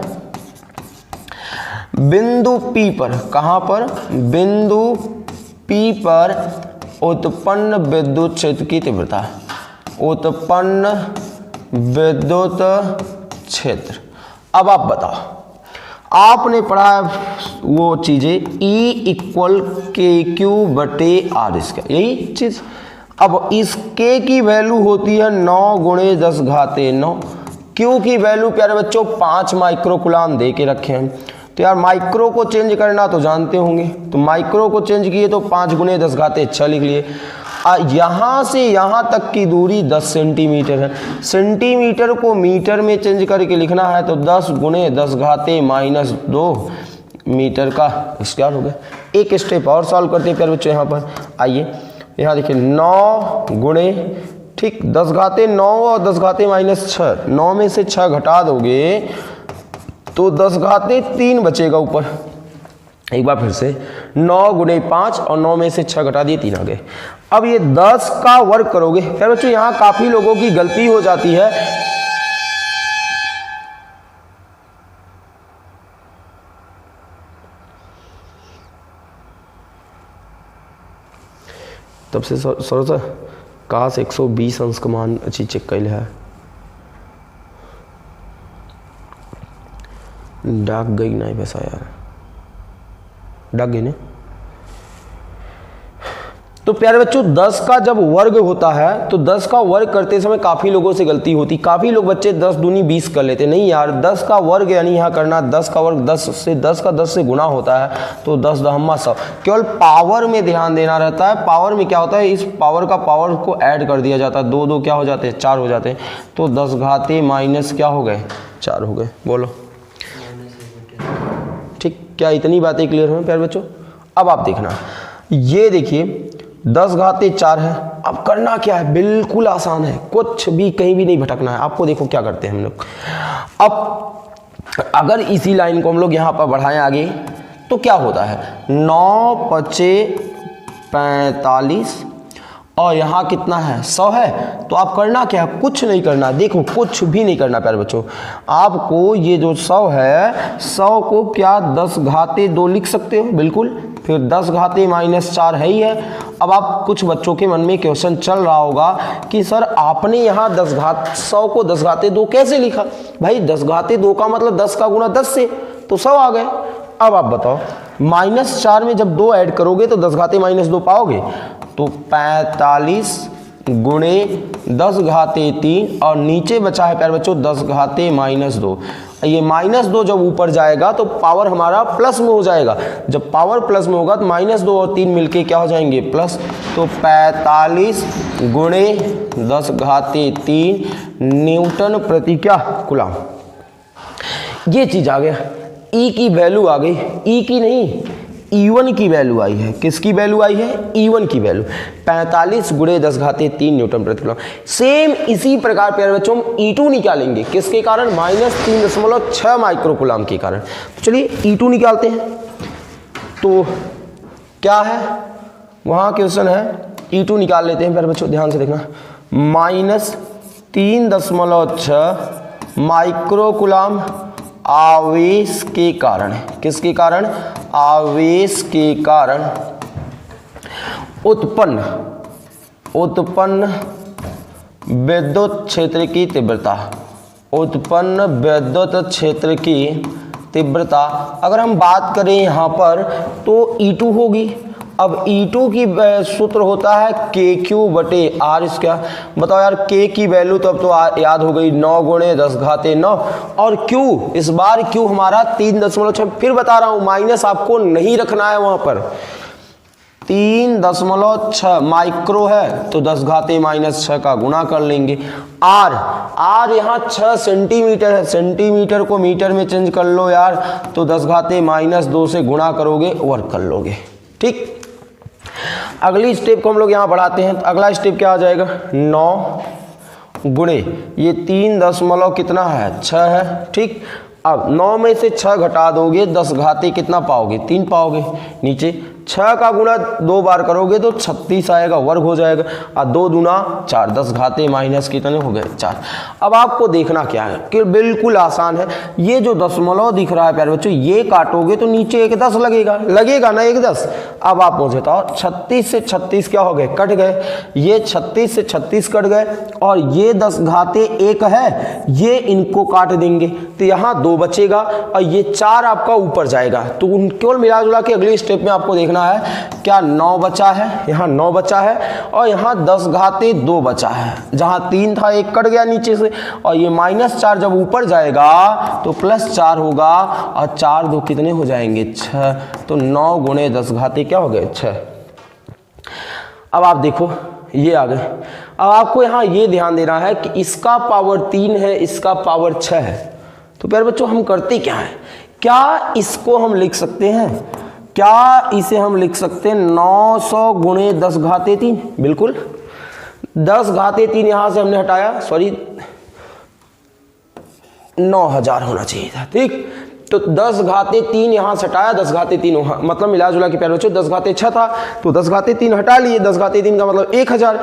बिंदु P पर, कहां पर, बिंदु P पर उत्पन्न विद्युत क्षेत्र की तीव्रता, उत्पन्न विद्युत क्षेत्र। अब आप बताओ, आपने पढ़ा है वो चीजें, E इक्वल KQ/R², यही चीज। अब इस K की वैल्यू होती है 9 × 10⁻⁹। Q की वैल्यू प्यारे बच्चों 5 माइक्रोकूलाम दे के रखे हैं। तो यार माइक्रो को चेंज करना तो जानते होंगे, तो माइक्रो को चेंज किए तो 5 × 10⁻6 लिख लिए। यहाँ से यहाँ तक की दूरी 10 सेंटीमीटर है। सेंटीमीटर को मीटर में चेंज करके लिखना है तो 10 × 10⁻2 मीटर का स्क्वायर हो गया। एक स्टेप और सॉल्व करते हैं प्यारे बच्चों। यहाँ पर आइए, यहाँ देखिए 9 × ठीक 10⁻9 और 10⁻−6, 9 में से 6 घटा दोगे तो 10⁻3 बचेगा ऊपर। एक बार फिर से 9 × 5 और 9 में से 6 घटा दिए 3 आ गए। अब ये 10 का वर्ग करोगे, फिर बच्चों यहाँ काफी लोगों की गलती हो जाती है। तब से सर काश 120 अंश का मान अच्छी चेक कैल है, डाक गई नहीं पैसा यार, डाक गई ने। तो प्यारे बच्चों 10 का जब वर्ग होता है तो 10 का वर्ग करते समय काफ़ी लोगों से गलती होती। काफ़ी लोग बच्चे 10 दूनी 20 कर लेते। नहीं यार, 10 का वर्ग यानी यहाँ करना 10 का वर्ग 10 का 10 से गुना होता है तो 10⁻100। केवल पावर में ध्यान देना रहता है। पावर में क्या होता है, इस पावर का पावर को ऐड कर दिया जाता है। 2 2 क्या हो जाते हैं, 4 हो जाते हैं। तो 10⁻- क्या हो गए, 4 हो गए। बोलो ठीक, क्या इतनी बातें क्लियर हुई प्यारे बच्चों। अब आप देखना, ये देखिए 10⁻4 है। अब करना क्या है, बिल्कुल आसान है, कुछ भी कहीं भी नहीं भटकना है आपको। देखो क्या करते हैं हम लोग। अब अगर इसी लाइन को हम लोग यहाँ पर बढ़ाएं आगे तो क्या होता है, 9 × 5 = 45 और यहाँ कितना है, 100 है। तो आप करना क्या है, कुछ नहीं करना। देखो कुछ भी नहीं करना प्यारे बच्चों। आपको ये जो 100 है, 100 को क्या 10⁻2 लिख सकते हो, बिल्कुल। फिर 10⁻−4 है ही है। अब आप कुछ बच्चों के मन में क्वेश्चन चल रहा होगा कि सर आपने यहाँ 100 को 10⁻2 कैसे लिखा। भाई 10⁻2 का मतलब 10 का गुना 10 से, तो 100 आ गए। अब आप बताओ, -4 में जब 2 ऐड करोगे तो 10⁻−2 पाओगे। तो 45 × 10⁻3 और नीचे बचा है प्यारे बच्चों 10⁻−2। ये -2 जब ऊपर जाएगा तो पावर हमारा प्लस में हो जाएगा। जब पावर प्लस में होगा तो -2 और 3 मिलके क्या हो जाएंगे, प्लस। तो 45 × 10⁻3 न्यूटन प्रति क्या कूलम। ये चीज आ गया। ई की वैल्यू आ गई, ई की नहीं, E1 की वैल्यू आई है। किसकी वैल्यू आई है? E1 की वैल्यू 45 गुणे 10 घाते 3 न्यूटन प्रति कूलम। सेम इसी प्रकार प्यारे बच्चों हम E2 निकालेंगे। किसके कारण? -3.6 माइक्रो कूलम के कारण। तो चलिए E2 निकालते हैं। तो क्या है वहाँ क्वेश्चन है, E2 निकाल लेते हैं प्यारे बच्चों, ध्यान से देखना। -3.6 माइक्रो कूलम आवेश के कारण। किसके कारण? आवेश के कारण उत्पन्न विद्युत क्षेत्र की तीव्रता। उत्पन्न विद्युत क्षेत्र की तीव्रता अगर हम बात करें यहाँ पर तो E2 होगी। अब E2 की सूत्र होता है KQ/R²। बताओ यार K की वैल्यू तो अब तो याद हो गई, 9 गुणे 10 घाते 9, और Q इस बार Q हमारा 3.6। फिर बता रहा हूं माइनस आपको नहीं रखना है वहां पर। 3.6 माइक्रो है तो 10 घाते -6 का गुणा कर लेंगे। R यहाँ 6 सेंटीमीटर है, सेंटीमीटर को मीटर में चेंज कर लो यार, तो 10 घाते -2 से गुणा करोगे, वर्क कर लोगे। ठीक, अगली स्टेप को हम लोग यहाँ बढ़ाते हैं। तो अगला स्टेप क्या आ जाएगा? 9 गुणे ये 3 कितना है? 6 है। ठीक, अब 9 में से 6 घटा दोगे, 10 घाते कितना पाओगे? 3 पाओगे। नीचे 6 का गुणा 2 बार करोगे तो 36 आएगा, वर्ग हो जाएगा। और 2 दूना 4, 10 घाते माइनस कितने हो गए? 4। अब आपको देखना क्या है कि बिल्कुल आसान है। ये जो दशमलव दिख रहा है प्यारे बच्चों, ये काटोगे तो नीचे 1 10 लगेगा ना, 1 10। अब आप मुझे बताओ 36 से 36 क्या हो गए? कट गए। ये 36 से 36 कट गए, और ये 10 घाते 1 है, ये इनको काट देंगे तो यहाँ 2 बचेगा, और ये 4 आपका ऊपर जाएगा। तो केवल मिला जुला के अगली स्टेप में आपको देखना है क्या 9 बचा है, यहाँ 9 बचा है, और यहाँ 10 घाते 2 बचा है। जहाँ 3 था 1 कट गया नीचे से, और ये -4 जब ऊपर जाएगा तो +4 होगा, और 4 2 कितने हो जाएंगे? 6। तो 9 गुणे 10 घाते क्या हो गए? 6। अब आप देखो ये आ गए। अब आपको यहाँ ये ध्यान देना है कि इसका पावर 3 है, इसका पावर 6 है। तो प्यारे बच्चों हम करते क्या है, क्या इसको हम लिख सकते हैं? क्या इसे हम लिख सकते हैं 900 गुणे 10 घाते 3? बिल्कुल, 10 घाते 3 यहां से हमने हटाया, सॉरी 9000 होना चाहिए था। ठीक, तो 10 घाते 3 यहां से हटाया, 10 घाते 3 मतलब मिला जुला के प्यारे बच्चों 10 घाते 6 था, तो 10 घाते 3 हटा लिए, 10 घाते 3 का मतलब 1000।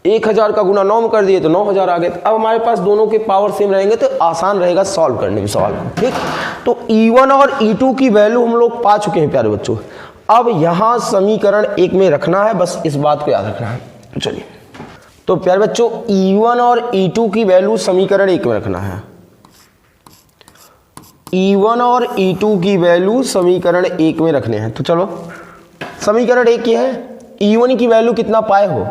1000 का गुना 9 में कर दिए तो 9000 आ गए। अब हमारे पास दोनों के पावर सेम रहेंगे तो आसान रहेगा सॉल्व करने में सवाल। ठीक, तो E1 और E2 की वैल्यू हम लोग पा चुके हैं प्यारे बच्चों। अब यहाँ समीकरण 1 में रखना है, बस इस बात को याद रखना है। चलिए, तो प्यारे बच्चों E1 और E2 की वैल्यू समीकरण 1 में रखना है। E1 और E2 की वैल्यू समीकरण 1 में रखने हैं। तो चलो, समीकरण 1 ये है, E1 की वैल्यू कितना पाए हो?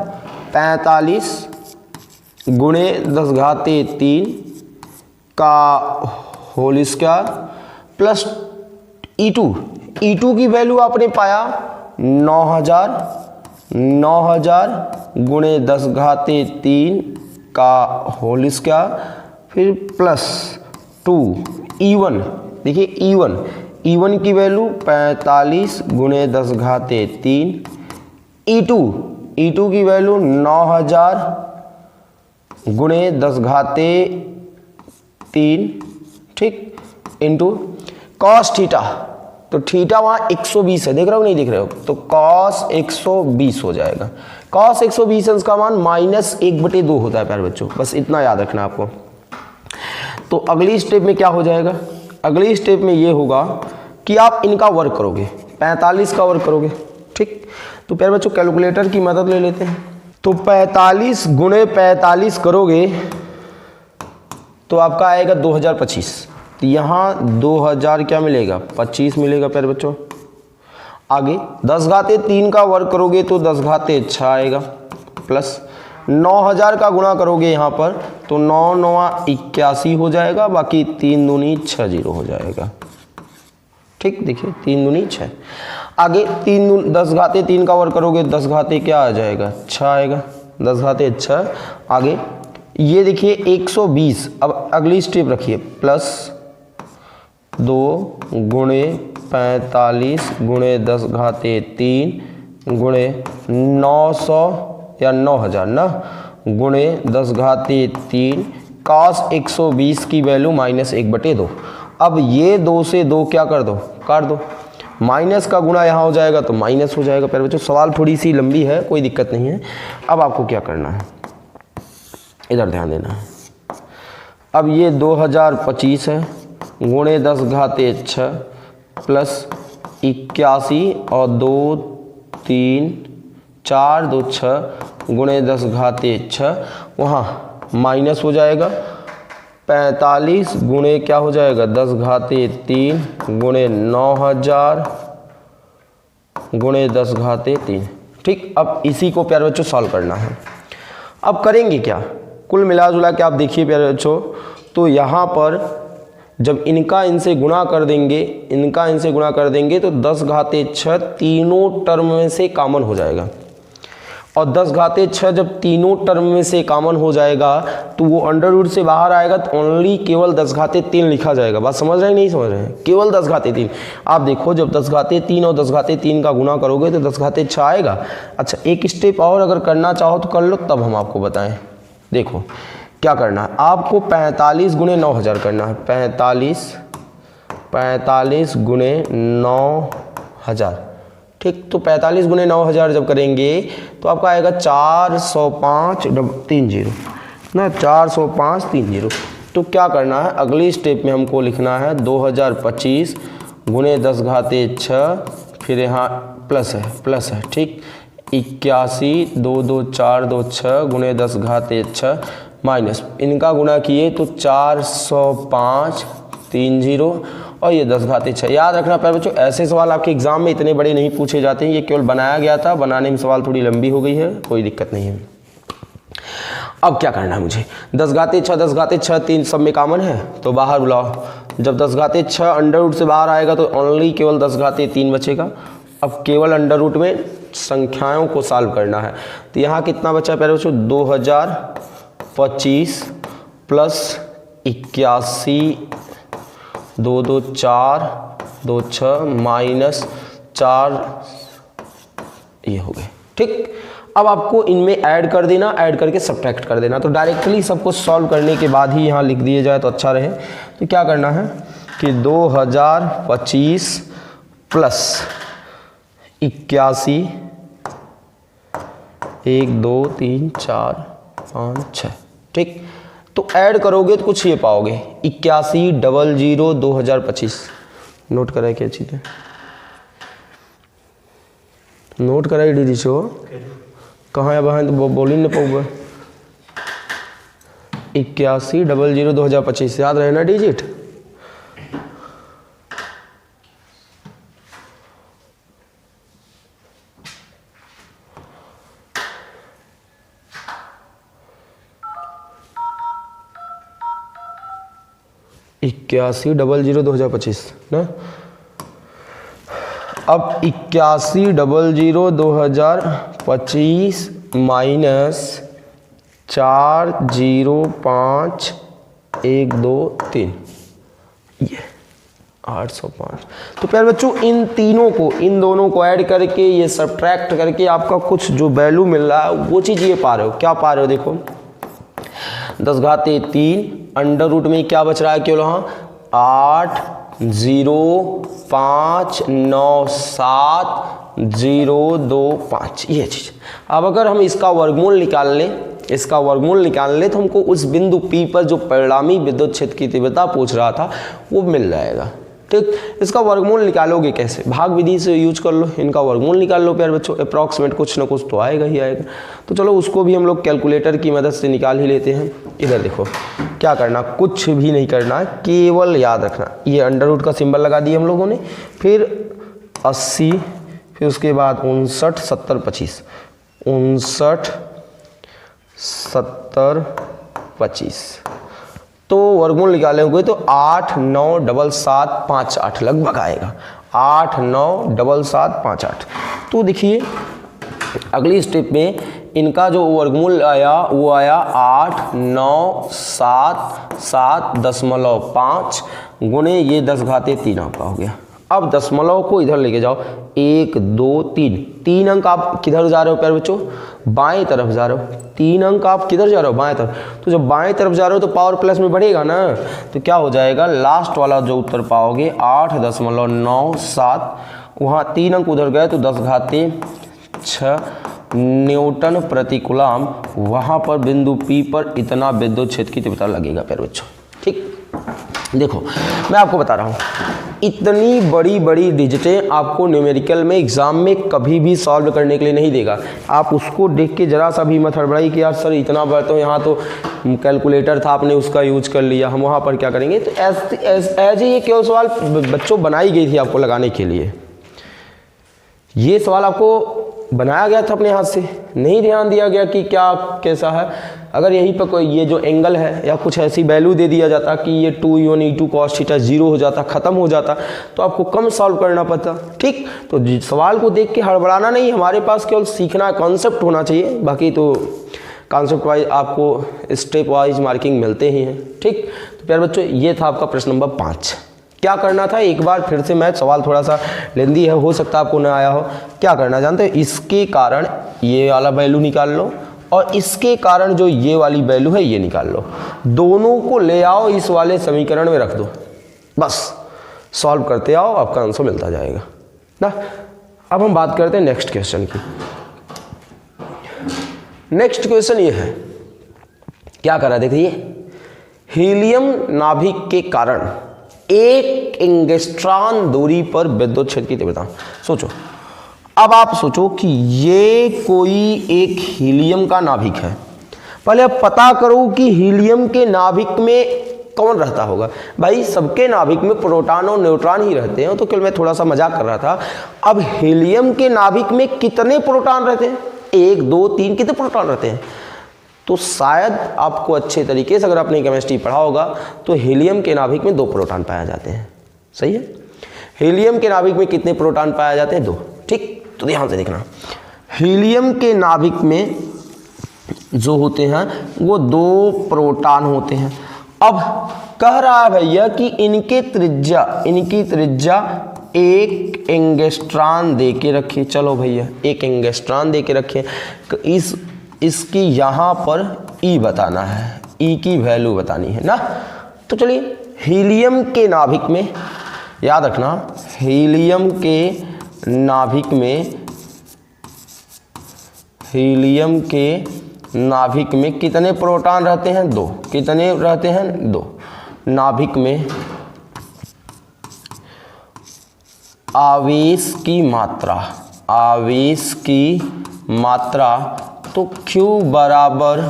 45 गुणे 10 घाते 3 का होल स्क्वायर प्लस E2 की वैल्यू आपने पाया 9000 गुणे 10 घाते 3 का होल स्क्वायर, फिर प्लस 2 E1। देखिए E1 की वैल्यू 45 गुणे 10 घाते 3, E2 की वैल्यू 9000 गुणे 10 घाते 3, ठीक, इंटू कॉस थीटा। तो थीटा वहाँ 120 है, देख रहे हो नहीं देख रहे हो? तो कॉस 120 हो जाएगा। कॉस 120 अंश का मान -1/2 होता है प्यारे बच्चों, बस इतना याद रखना आपको। तो अगली स्टेप में क्या हो जाएगा? अगली स्टेप में ये होगा कि आप इनका वर्क करोगे, 45 का वर्क करोगे। ठीक, तो प्यारे बच्चों कैलकुलेटर की मदद ले लेते हैं। तो 45 गुणे 45 करोगे तो आपका आएगा 2025। तो यहाँ 2000 क्या मिलेगा? 25 मिलेगा प्यारे बच्चों। आगे 10 घाते 3 का वर्क करोगे तो 10 घाते 6 आएगा, प्लस 9000 का गुणा करोगे यहाँ पर तो 9 9 81 हो जाएगा, बाकी 3 दूनी 60 हो जाएगा। ठीक, देखिए 3 दूनी 6। आगे 10 घाते 3 का वर्क करोगे, 10 घाते क्या आ जाएगा? 6 आएगा, 10 घाते 6। आगे ये देखिए 120। अब अगली स्टेप रखिए, प्लस 2 गुणे 45 गुणे 10 घाते 3 गुणे 900 या 9000 ना गुणे 10 घाते 3 cos 120 की वैल्यू -1/2। अब ये 2 से 2 क्या कर दो, काट दो, माइनस का गुणा यहाँ हो जाएगा तो माइनस हो जाएगा। प्यारे बच्चों सवाल थोड़ी सी लंबी है, कोई दिक्कत नहीं है। अब आपको क्या करना है, इधर ध्यान देना है। अब ये 2025 है गुणे 10 घाते 6 प्लस 81 और 2 3 4 2 6 गुणे 10 घाते 6, वहाँ माइनस हो जाएगा। 45 गुणे क्या हो जाएगा 10 घाते 3 गुणे 9000 गुणे 10 घाते 3। ठीक, अब इसी को प्यारे बच्चों सॉल्व करना है। अब करेंगे क्या, कुल मिला जुला के आप देखिए प्यारे बच्चों, तो यहाँ पर जब इनका इनसे गुणा कर देंगे, इनका इनसे गुणा कर देंगे तो 10 घाते 6 तीनों टर्म में से कॉमन हो जाएगा। और 10 घाते 6 जब तीनों टर्म में से कॉमन हो जाएगा तो वो अंडर रूट से बाहर आएगा तो ओनली केवल 10 घाते 3 लिखा जाएगा। बात समझ रहे हैं नहीं समझ रहे हैं, केवल 10 घाते 3। आप देखो जब 10 घाते 3 और 10 घाते 3 का गुणा करोगे तो 10 घाते 6 आएगा। अच्छा, एक स्टेप और अगर करना चाहो तो कर लो, तब हम आपको बताएं। देखो क्या करना है, आपको 45 गुणे 9000 करना है। 45 गुणे 9000। ठीक, तो 45 गुणे 9000 जब करेंगे तो आपका आएगा 40530 ना, 40530। तो क्या करना है, अगली स्टेप में हमको लिखना है 2025 गुणे 10 घाते 6, फिर यहाँ प्लस है। ठीक, 81 2 2 4 2 6 गुणे 10 घाते 6 माइनस इनका गुणा किए तो 40530 और ये 10 घाते 6। याद रखना प्यारे बच्चों, ऐसे सवाल आपके एग्जाम में इतने बड़े नहीं पूछे जाते हैं, ये केवल बनाया गया था, बनाने में सवाल थोड़ी लंबी हो गई है, कोई दिक्कत नहीं है। अब क्या करना है मुझे, 10 घाते 6 3 सब में कॉमन है तो बाहर बुलाओ। जब 10 घाते 6 अंडर रूट से बाहर आएगा तो ओनली केवल 10 घाते 3 बचेगा। अब केवल अंडर रूट में संख्याओं को सॉल्व करना है। तो यहाँ कितना बचा प्यारे बच्चों, 2025 प्लस 81 2 2 4 2 6 माइनस 4, ये हो गए। ठीक, अब आपको इनमें ऐड कर देना, ऐड करके सब्ट्रैक्ट कर देना। तो डायरेक्टली सबको सॉल्व करने के बाद ही यहाँ लिख दिए जाए तो अच्छा रहे। तो क्या करना है कि 2025 प्लस 81 1 2 3 4 5 6। ठीक, तो ऐड करोगे तो कुछ ये पाओगे 81 00 2025। नोट कराए क्या चीज़ है, नोट कराई दीदी छो कहाँ है बहन, तो बोली न पाऊँगा। 81 00 2025 याद रहे ना डिजिट। इक्यासी 00 2025 ना। अब 81 00 2025 माइनस 4 0 5 1 2 3, ये 805। तो प्यारे बच्चों इन तीनों को, इन दोनों को ऐड करके ये सब्ट्रैक्ट करके आपका कुछ जो वैल्यू मिल रहा है वो चीज़ ये पा रहे हो। क्या पा रहे हो, देखो 10 घाते 3 अंडर रूट में क्या बच रहा है केवल, वहाँ 8 0 5 9 7 0 2 5, ये चीज़। अब अगर हम इसका वर्गमूल निकाल लें, तो हमको उस बिंदु P पर जो परिणामी विद्युत क्षेत्र की तीव्रता पूछ रहा था वो मिल जाएगा। ठीक, इसका वर्गमूल निकालोगे कैसे, भाग विधि से यूज कर लो, इनका वर्गमूल निकाल लो प्यारे बच्चों। अप्रॉक्सीमेट कुछ ना कुछ तो आएगा ही आएगा। तो चलो उसको भी हम लोग कैलकुलेटर की मदद से निकाल ही लेते हैं। इधर देखो क्या करना, कुछ भी नहीं करना, केवल याद रखना ये अंडर रूट का सिंबल लगा दिया हम लोगों ने, फिर 80, फिर उसके बाद 59 70 25, 59 70 25। तो वर्गमूल निकाले हुए तो 8 9 7 7 5 8 लगभग आएगा, 8 9 7 7 5 8। तो देखिए अगली स्टेप में इनका जो वर्गमूल आया वो आया 8 9 7 7.5 गुणे ये 10 घाते 3 आपका हो गया। अब दशमलव को इधर लेके जाओ, 1 2 3, 3 अंक आप किधर जा रहे हो प्यारे बच्चों, बाएं तरफ जा रहे हो। 3 अंक आप किधर जा रहे हो, बाएं तरफ। तो जब बाएं तरफ जा रहे हो तो पावर प्लस में बढ़ेगा ना, तो क्या हो जाएगा, लास्ट वाला जो उत्तर पाओगे 8.97, वहाँ 3 अंक उधर गए तो 10⁻6 न्यूटन प्रति कूलम, वहाँ पर बिंदु P पर इतना विद्युत क्षेत्र की तीव्रता लगेगा प्यारे बच्चों। ठीक, देखो मैं आपको बता रहा हूँ, इतनी बड़ी बड़ी डिजिटें आपको न्यूमेरिकल में एग्जाम में कभी भी सॉल्व करने के लिए नहीं देगा। आप उसको देख के जरा सा भी मत हड़बड़ाई कि यार सर इतना बड़ा, तो यहाँ तो कैलकुलेटर था आपने उसका यूज कर लिया, हम वहाँ पर क्या करेंगे। तो एज ये केवल सवाल बच्चों बनाई गई थी आपको लगाने के लिए, ये सवाल आपको बनाया गया था अपने हाथ से, नहीं ध्यान दिया गया कि क्या कैसा है। अगर यहीं पर कोई ये जो एंगल है या कुछ ऐसी वैल्यू दे दिया जाता कि ये 2 E2 cos थीटा 0 हो जाता, ख़त्म हो जाता, तो आपको कम सॉल्व करना पड़ता। ठीक, तो सवाल को देख के हड़बड़ाना नहीं, हमारे पास केवल सीखना कॉन्सेप्ट होना चाहिए, बाकी तो कॉन्सेप्ट वाइज आपको स्टेप वाइज मार्किंग मिलते ही हैं। ठीक, तो प्यारे बच्चों ये था आपका प्रश्न नंबर 5। क्या करना था, एक बार फिर से मैं, सवाल थोड़ा सा लेंदी है, हो सकता है आपको ना आया हो। क्या करना जानते हैं, इसके कारण ये वाला वैल्यू निकाल लो और इसके कारण जो ये वाली वैल्यू है ये निकाल लो, दोनों को ले आओ इस वाले समीकरण में रख दो, बस सॉल्व करते आओ, आपका आंसर मिलता जाएगा ना। अब हम बात करते हैं नेक्स्ट क्वेश्चन की। नेक्स्ट क्वेश्चन ये है, क्या कर रहा है देखिए, हीलियम नाभिक के कारण 1 एंगस्ट्रॉन दूरी पर विद्युत क्षेत्र की तीव्रता। सोचो, अब आप सोचो कि ये कोई एक हीलियम का नाभिक है। पहले अब पता करो कि हीलियम के नाभिक में कौन रहता होगा। भाई सबके नाभिक में प्रोटॉन और न्यूट्रॉन ही रहते हैं, तो कल मैं थोड़ा सा मजाक कर रहा था। अब हीलियम के नाभिक में कितने प्रोटॉन रहते हैं, 1 2 3, कितने प्रोटॉन रहते हैं। तो शायद आपको अच्छे तरीके से अगर आपने केमिस्ट्री पढ़ा होगा तो हीलियम के नाभिक में 2 प्रोटॉन पाए जाते हैं। सही है, हीलियम के नाभिक में कितने प्रोटॉन पाए जाते हैं, 2। ठीक, तो ध्यान से देखना, हीलियम के नाभिक में जो होते हैं वो 2 प्रोटॉन होते हैं। अब कह रहा है भैया कि इनकी त्रिज्या 1 एंगस्ट्रॉन दे के रखिए। चलो भैया 1 एंगस्ट्रॉन दे के रखें, इसकी यहाँ पर E बताना है, E की वैल्यू बतानी है ना। तो चलिए हीलियम के नाभिक में, याद रखना, हीलियम के नाभिक में कितने प्रोटॉन रहते हैं, 2। कितने रहते हैं, 2। नाभिक में आवेश की मात्रा तो Q बराबर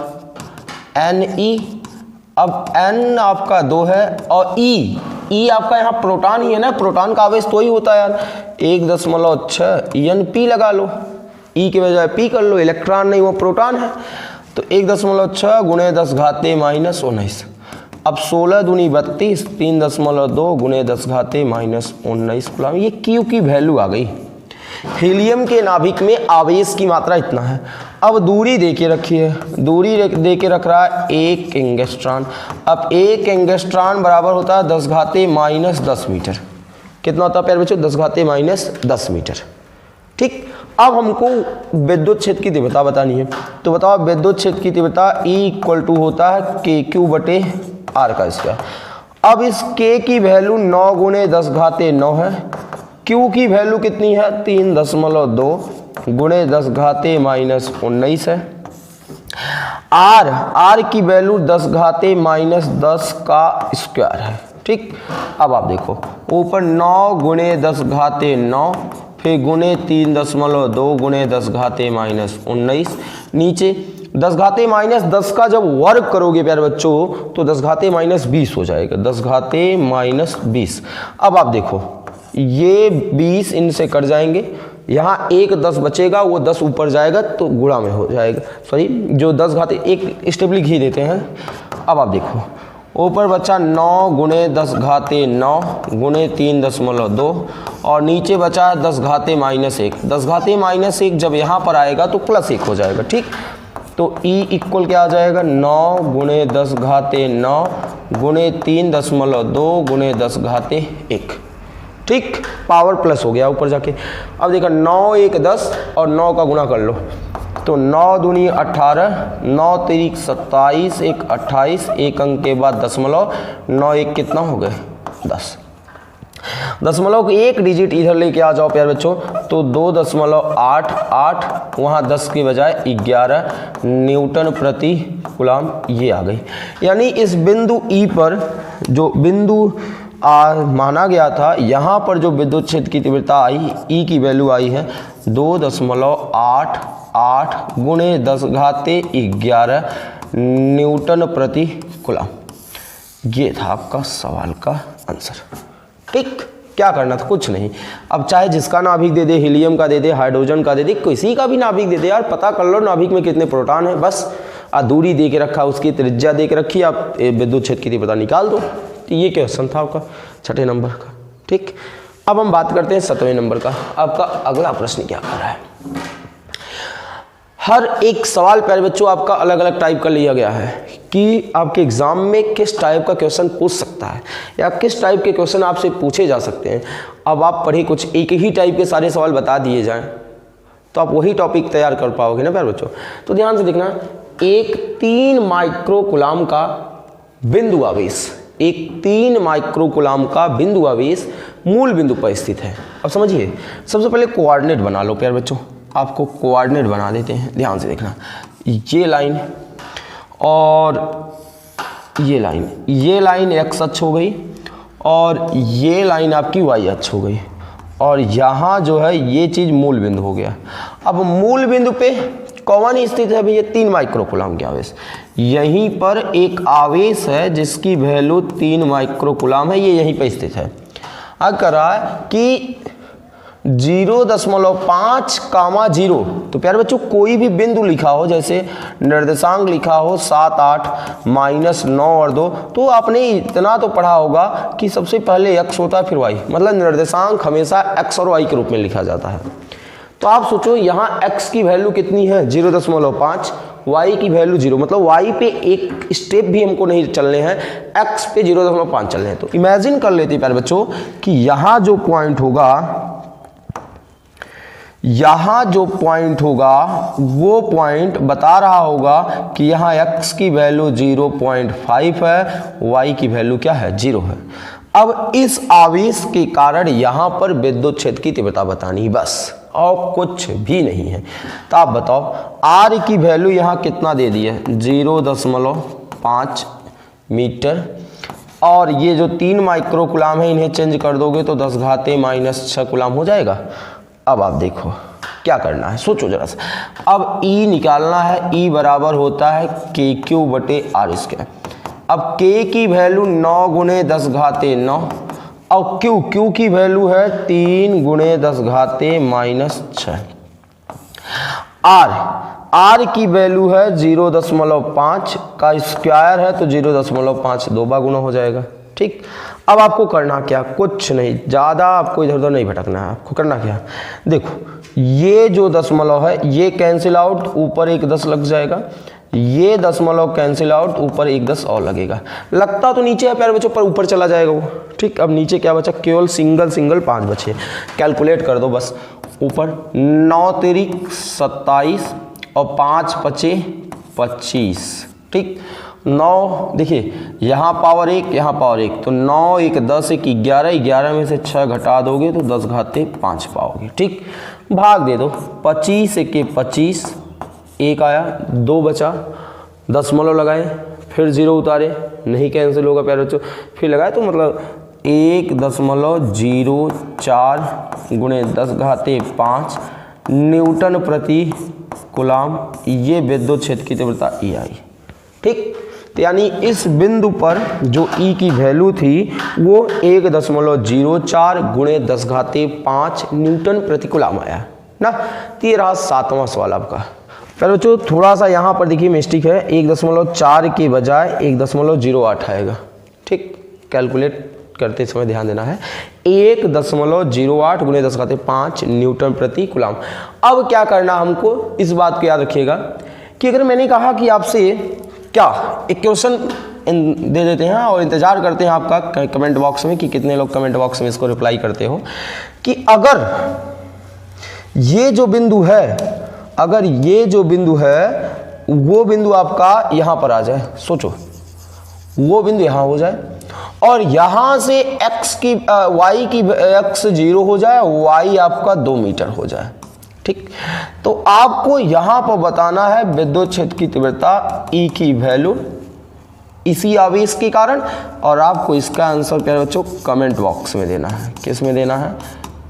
NE। अब N आपका 2 है और E आपका यहाँ प्रोटॉन ही है ना, प्रोटॉन का आवेश तो ही होता है यार, 1.6 NP लगा लो, E के बजाय P कर लो, इलेक्ट्रॉन नहीं वो प्रोटॉन है। तो 1.6 गुणे 10⁻−19। अब 16 दूनी 32, 3.2 गुणे 10⁻−19 कूलम। ये Q की वैल्यू आ गई। हीलियम के नाभिक में आवेश की मात्रा इतना है। अब दूरी दे के रखी है, दूरी दे के रख रहा है 1 एंगस्ट्रॉन। अब 1 एंगस्ट्रॉन बराबर होता है 10⁻−10 मीटर। कितना होता है प्यारे बच्चों, 10⁻−10 मीटर। ठीक, अब हमको विद्युत क्षेत्र की तीव्रता बतानी है। तो बताओ विद्युत क्षेत्र की तीव्रता E होता है KQ/R²। अब इस K की वैल्यू 9 गुणे 10⁻9 है, Q की वैल्यू कितनी है, 3.2 गुणे 10⁻−19 है। R की वैल्यू 10⁻−10 का स्क्वायर है। ठीक, अब आप देखो ऊपर 9 गुणे 10⁻9, फिर गुणे 3.2 गुणे 10⁻−19, नीचे 10⁻−10 का जब वर्ग करोगे प्यारे बच्चों तो 10⁻−20 हो जाएगा, 10⁻−20। अब आप देखो ये 20 इनसे कट जाएंगे, यहाँ 1 10 बचेगा, वो 10 ऊपर जाएगा तो गुणा में हो जाएगा, सॉरी जो 10⁻1 स्टेप लिख ही देते हैं। अब आप देखो ऊपर बचा 9 गुणे 10⁻9 गुणे 3.2 और नीचे बचा 10⁻−1। 10⁻−1 जब यहाँ पर आएगा तो +1 हो जाएगा। ठीक, तो E = क्या आ जाएगा, 9 गुणे 10⁻9 गुणे 3.2 गुणे 10⁻1। ठीक, पावर प्लस हो गया ऊपर जाके। अब देखो 9 1 10 और 9 का गुना कर लो, तो 9 दूनी 18, 9 तिरिक 27, 1 28, एक अंक के बाद दशमलव, 9 1 कितना हो गए 10। दशमलव को एक डिजिट इधर लेके आ जाओ प्यारे बच्चों, तो 2.88, वहाँ 10 के बजाय 11 न्यूटन प्रति कूलम ये आ गई। यानी इस बिंदु ई पर जो बिंदु माना गया था, यहाँ पर जो विद्युत क्षेत्र की तीव्रता आई, ई की वैल्यू आई है 2.88 गुणे 10⁻11 न्यूटन प्रति कूलम। ये था आपका सवाल का आंसर। ठीक, क्या करना था, कुछ नहीं। अब चाहे जिसका नाभिक दे दे, हीलियम का दे दे, हाइड्रोजन का दे दे, किसी का भी नाभिक दे दे यार, पता कर लो नाभिक में कितने प्रोटॉन है, बस दूरी दे के रखा, उसकी त्रिज्या दे के रखी, आप विद्युत क्षेत्र की तीव्रता निकाल दो। तो ये क्वेश्चन था आपका 6ठे नंबर का। ठीक, अब हम बात करते हैं 7वें नंबर का। आपका अगला प्रश्न क्या कर रहा है, हर एक सवाल प्यारे बच्चों आपका अलग अलग टाइप का लिया गया है कि आपके एग्जाम में किस टाइप का क्वेश्चन पूछ सकता है या किस टाइप के क्वेश्चन आपसे पूछे जा सकते हैं। अब आप पढ़े कुछ एक ही टाइप के सारे सवाल बता दिए जाएं तो आप वही टॉपिक तैयार कर पाओगे ना प्यारे बच्चों। तो ध्यान से देखना, एक 3 माइक्रो कूलम का बिंदु आवेश, एक 3 माइक्रो कूलम का बिंदु आवेश मूल बिंदु पर स्थित है। अब समझिए, सबसे पहले कोऑर्डिनेट बना लो प्यारे बच्चों, आपको कोऑर्डिनेट बना देते हैं। ध्यान से देखना, ये लाइन और ये लाइन एक्स अक्ष हो गई और ये लाइन आपकी वाई अक्ष हो गई, और यहाँ जो है ये चीज़ मूल बिंदु हो गया। अब मूल बिंदु पे कौन स्थित है भैया, 3 माइक्रो कूलम के आवेश। यहीं पर एक आवेश है जिसकी वैल्यू 3 माइक्रो कूलम है, ये यहीं पर स्थित है। अब कह रहा है कि 0.5, तो प्यारे बच्चों कोई भी बिंदु लिखा हो, जैसे निर्देशांक लिखा हो 7 8 -9 और 2, तो आपने इतना तो पढ़ा होगा कि सबसे पहले x होता है फिर y, मतलब निर्देशांक हमेशा x और y के रूप में लिखा जाता है। तो आप सोचो यहाँ x की वैल्यू कितनी है 0.5, y की वैल्यू 0, मतलब y पे एक स्टेप भी हमको नहीं चलने हैं, x पे 0.5 चलने हैं। तो इमेजिन कर लेते हैं प्यारे बच्चों कि यहाँ जो पॉइंट होगा, वो पॉइंट बता रहा होगा कि यहाँ x की वैल्यू 0.5 है, y की वैल्यू क्या है 0 है। अब इस आवेश के कारण यहाँ पर विद्युत क्षेत्र की तीव्रता बतानी, बस और कुछ भी नहीं है। तो आप बताओ r की वैल्यू यहाँ कितना दे दी है 0.5 मीटर, और ये जो 3 माइक्रो कूलम है इन्हें चेंज कर दोगे तो 10⁻⁻6 कूलम हो जाएगा। अब आप देखो क्या करना है, सोचो जरा सा। अब E निकालना है, E बराबर होता है KQ/r²। अब K की वैल्यू 9 × 10⁻9 और Q की वैल्यू है 3 × 10⁻⁻6। R की वैल्यू है 0.5 का स्क्वायर है, तो 0.5 2 बार गुना हो जाएगा। ठीक, अब आपको करना क्या, कुछ नहीं, ज़्यादा आपको इधर उधर नहीं भटकना है। आपको करना क्या, देखो ये जो दशमलव है ये कैंसिल आउट, ऊपर एक 10 लग जाएगा, ये दशमलव कैंसिल आउट, ऊपर एक 10 और लगेगा। लगता तो नीचे है प्यारे बच्चों, पर ऊपर चला जाएगा वो। ठीक, अब नीचे क्या बचा, केवल सिंगल 5 बचे। कैलकुलेट कर दो बस, ऊपर 9 तिरिक 27 और 5 बचे 25। ठीक, 9 देखिए यहाँ पावर 1 यहाँ पावर 1, तो 9 1 10 1 11 में से 6 घटा दोगे तो 10⁻5 पाओगे। ठीक, भाग दे दो, 25 1 25, 1 आया, 2 बचा, दशमलव लगाए, फिर 0 उतारे, नहीं कैंसिल होगा प्यारे बच्चों, फिर लगाए तो मतलब 1.04 × 10⁻5 न्यूटन प्रति कूलम, ये विद्युत क्षेत्र की तीव्रता E आई। ठीक, तो यानी इस बिंदु पर जो E की वैल्यू थी वो 1.04 × 10⁻5 न्यूटन प्रति कूलम आया ना। तो ये रहा 7वां सवाल आपका। फिर बच्चों थोड़ा सा यहाँ पर देखिए मिस्टेक है, 1.4 के बजाय 1.08 आएगा। ठीक, कैलकुलेट करते समय ध्यान देना है, 1.08 × 10⁻5 न्यूटन प्रति कूलम। अब क्या करना हमको, इस बात को याद रखिएगा कि अगर मैंने कहा कि आपसे क्या एक क्वेश्चन दे देते हैं और इंतज़ार करते हैं आपका कमेंट बॉक्स में कि कितने लोग कमेंट बॉक्स में इसको रिप्लाई करते हो कि अगर ये जो बिंदु है, अगर ये जो बिंदु है वो बिंदु आपका यहाँ पर आ जाए, सोचो वो बिंदु यहाँ हो जाए और यहाँ से x की x 0 हो जाए, y आपका 2 मीटर हो जाए। ठीक, तो आपको यहाँ पर बताना है विद्युत क्षेत्र की तीव्रता E की वैल्यू इसी आवेश के कारण, और आपको इसका आंसर प्यारे बच्चों कमेंट बॉक्स में देना है। किस में देना है?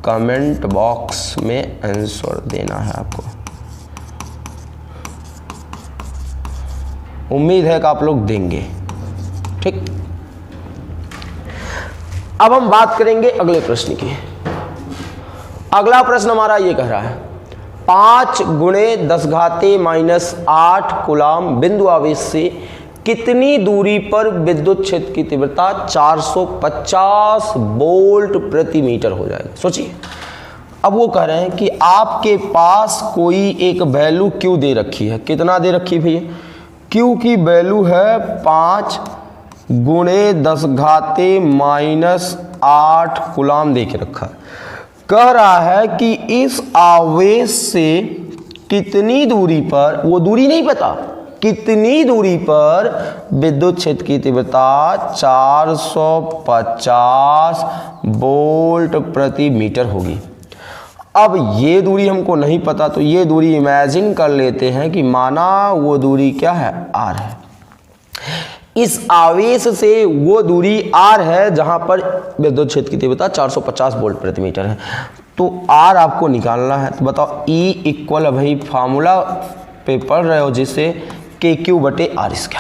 कमेंट बॉक्स में आंसर देना है आपको। उम्मीद है कि आप लोग देंगे। ठीक, अब हम बात करेंगे अगले प्रश्न की। अगला प्रश्न हमारा ये कह रहा है 5 × 10⁻⁻8 कूलाम बिंदु आवेश से कितनी दूरी पर विद्युत क्षेत्र की तीव्रता 450 वोल्ट प्रति मीटर हो जाएगा। सोचिए, अब वो कह रहे हैं कि आपके पास कोई एक वैल्यू क्यू दे रखी है। कितना दे रखी है भैया? क्यू की वैल्यू है 5 × 10⁻⁸ कूलाम दे के रखा है। कह रहा है कि इस आवेश से कितनी दूरी पर, वो दूरी नहीं पता, कितनी दूरी पर विद्युत क्षेत्र की तीव्रता 450 वोल्ट प्रति मीटर होगी। अब ये दूरी हमको नहीं पता, तो ये दूरी इमेजिन कर लेते हैं कि माना वो दूरी क्या है? r है। इस आवेश से वो दूरी r है जहां पर विद्युत क्षेत्र की तीव्रता 450 वोल्ट प्रति मीटर है। तो r आपको निकालना है। तो बताओ E इक्वल, भाई फार्मूला पे पढ़ रहे हो जिससे KQ/r²।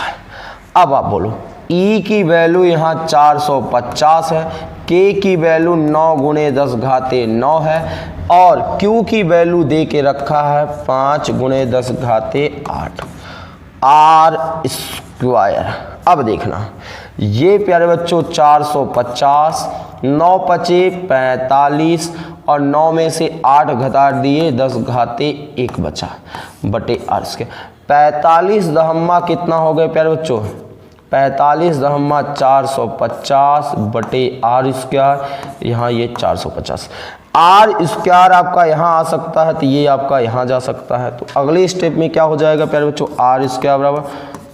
अब आप बोलो E की वैल्यू यहाँ 450 है, K की वैल्यू 9 × 10⁻9 है और Q की वैल्यू दे के रखा है 5 × 10⁸ r²। अब देखना, ये प्यारे बच्चों 450, 9 × 5 = 45 और 9 में से 8 घटा दिए 10⁻1 बचा बटे r²। 45 दहम्मा कितना हो गए प्यारे बच्चों? 45 दहम्मा 450 बटे r²। यहाँ ये 450 r² आपका यहाँ आ सकता है, तो ये आपका यहाँ जा सकता है। तो अगले स्टेप में क्या हो जाएगा प्यारे बच्चों? r² बराबर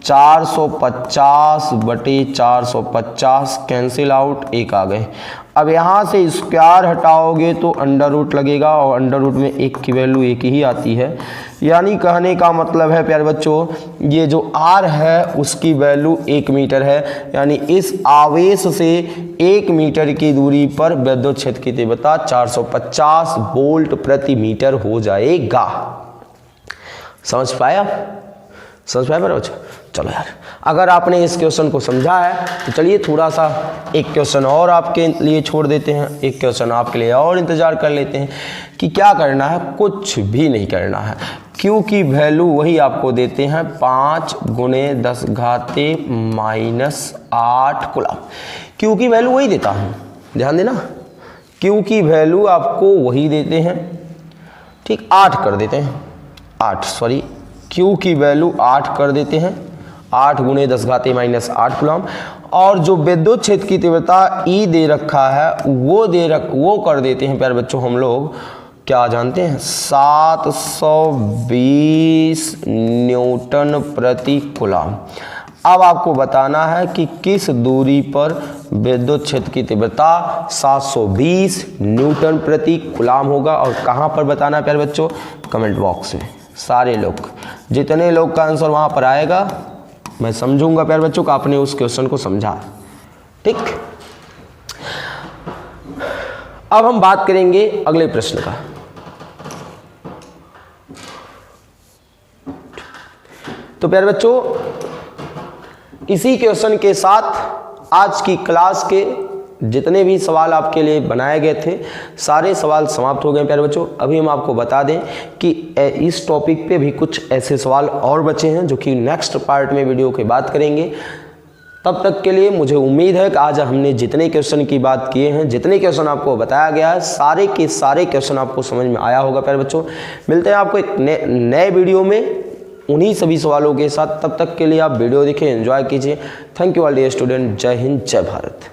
450 बटे 450 कैंसिल आउट, 1 आ गए। अब यहाँ से स्क्वायर हटाओगे तो अंडर रूट लगेगा और अंडर रूट में 1 की वैल्यू 1 ही आती है। यानी कहने का मतलब है प्यारे बच्चों, ये जो r है उसकी वैल्यू 1 मीटर है। यानी इस आवेश से 1 मीटर की दूरी पर विद्युत क्षेत्र की तीव्रता 450 वोल्ट प्रति मीटर हो जाएगा। समझ पाया? समझ पाया मेरे बच्चों? चलो यार, अगर आपने इस क्वेश्चन को समझा है तो चलिए थोड़ा सा एक क्वेश्चन और आपके लिए छोड़ देते हैं, एक क्वेश्चन आपके लिए और इंतज़ार कर लेते हैं कि क्या करना है। कुछ भी नहीं करना है। क्यू की वैल्यू वही आपको देते हैं 5 × 10⁻⁸ कूलाम। क्यू की वैल्यू वही देता हूँ, ध्यान देना, क्यू की वैल्यू आपको वही देते हैं। ठीक, 8 कर देते हैं, 8 सॉरी, क्यू की वैल्यू 8 कर देते हैं, 8 × 10⁻⁸ कूलाम। और जो विद्युत क्षेत्र की तीव्रता E दे रखा है वो कर देते हैं प्यारे बच्चों हम लोग, क्या जानते हैं? 720 न्यूटन प्रति कूलाम। अब आपको बताना है कि किस दूरी पर विद्युत क्षेत्र की तीव्रता 720 न्यूटन प्रति कूलाम होगा, और कहाँ पर बताना है प्यारे बच्चों? कमेंट बॉक्स में। सारे लोग, जितने लोग का आंसर वहाँ पर आएगा मैं समझूंगा प्यारे बच्चों का आपने उस क्वेश्चन को समझा। ठीक, अब हम बात करेंगे अगले प्रश्न का। तो प्यारे बच्चों, इसी क्वेश्चन के साथ आज की क्लास के जितने भी सवाल आपके लिए बनाए गए थे सारे सवाल समाप्त हो गए प्यारे बच्चों। अभी हम आपको बता दें कि इस टॉपिक पे भी कुछ ऐसे सवाल और बचे हैं जो कि नेक्स्ट पार्ट में वीडियो के बात करेंगे। तब तक के लिए मुझे उम्मीद है कि आज हमने जितने क्वेश्चन की बात किए हैं, जितने क्वेश्चन आपको बताया गया है, सारे के सारे क्वेश्चन आपको समझ में आया होगा प्यारे बच्चों। मिलते हैं आपको एक नए वीडियो में उन्हीं सभी सवालों के साथ। तब तक के लिए आप वीडियो देखें, एंजॉय कीजिए। Thank you all dear student. जय हिंद, जय भारत।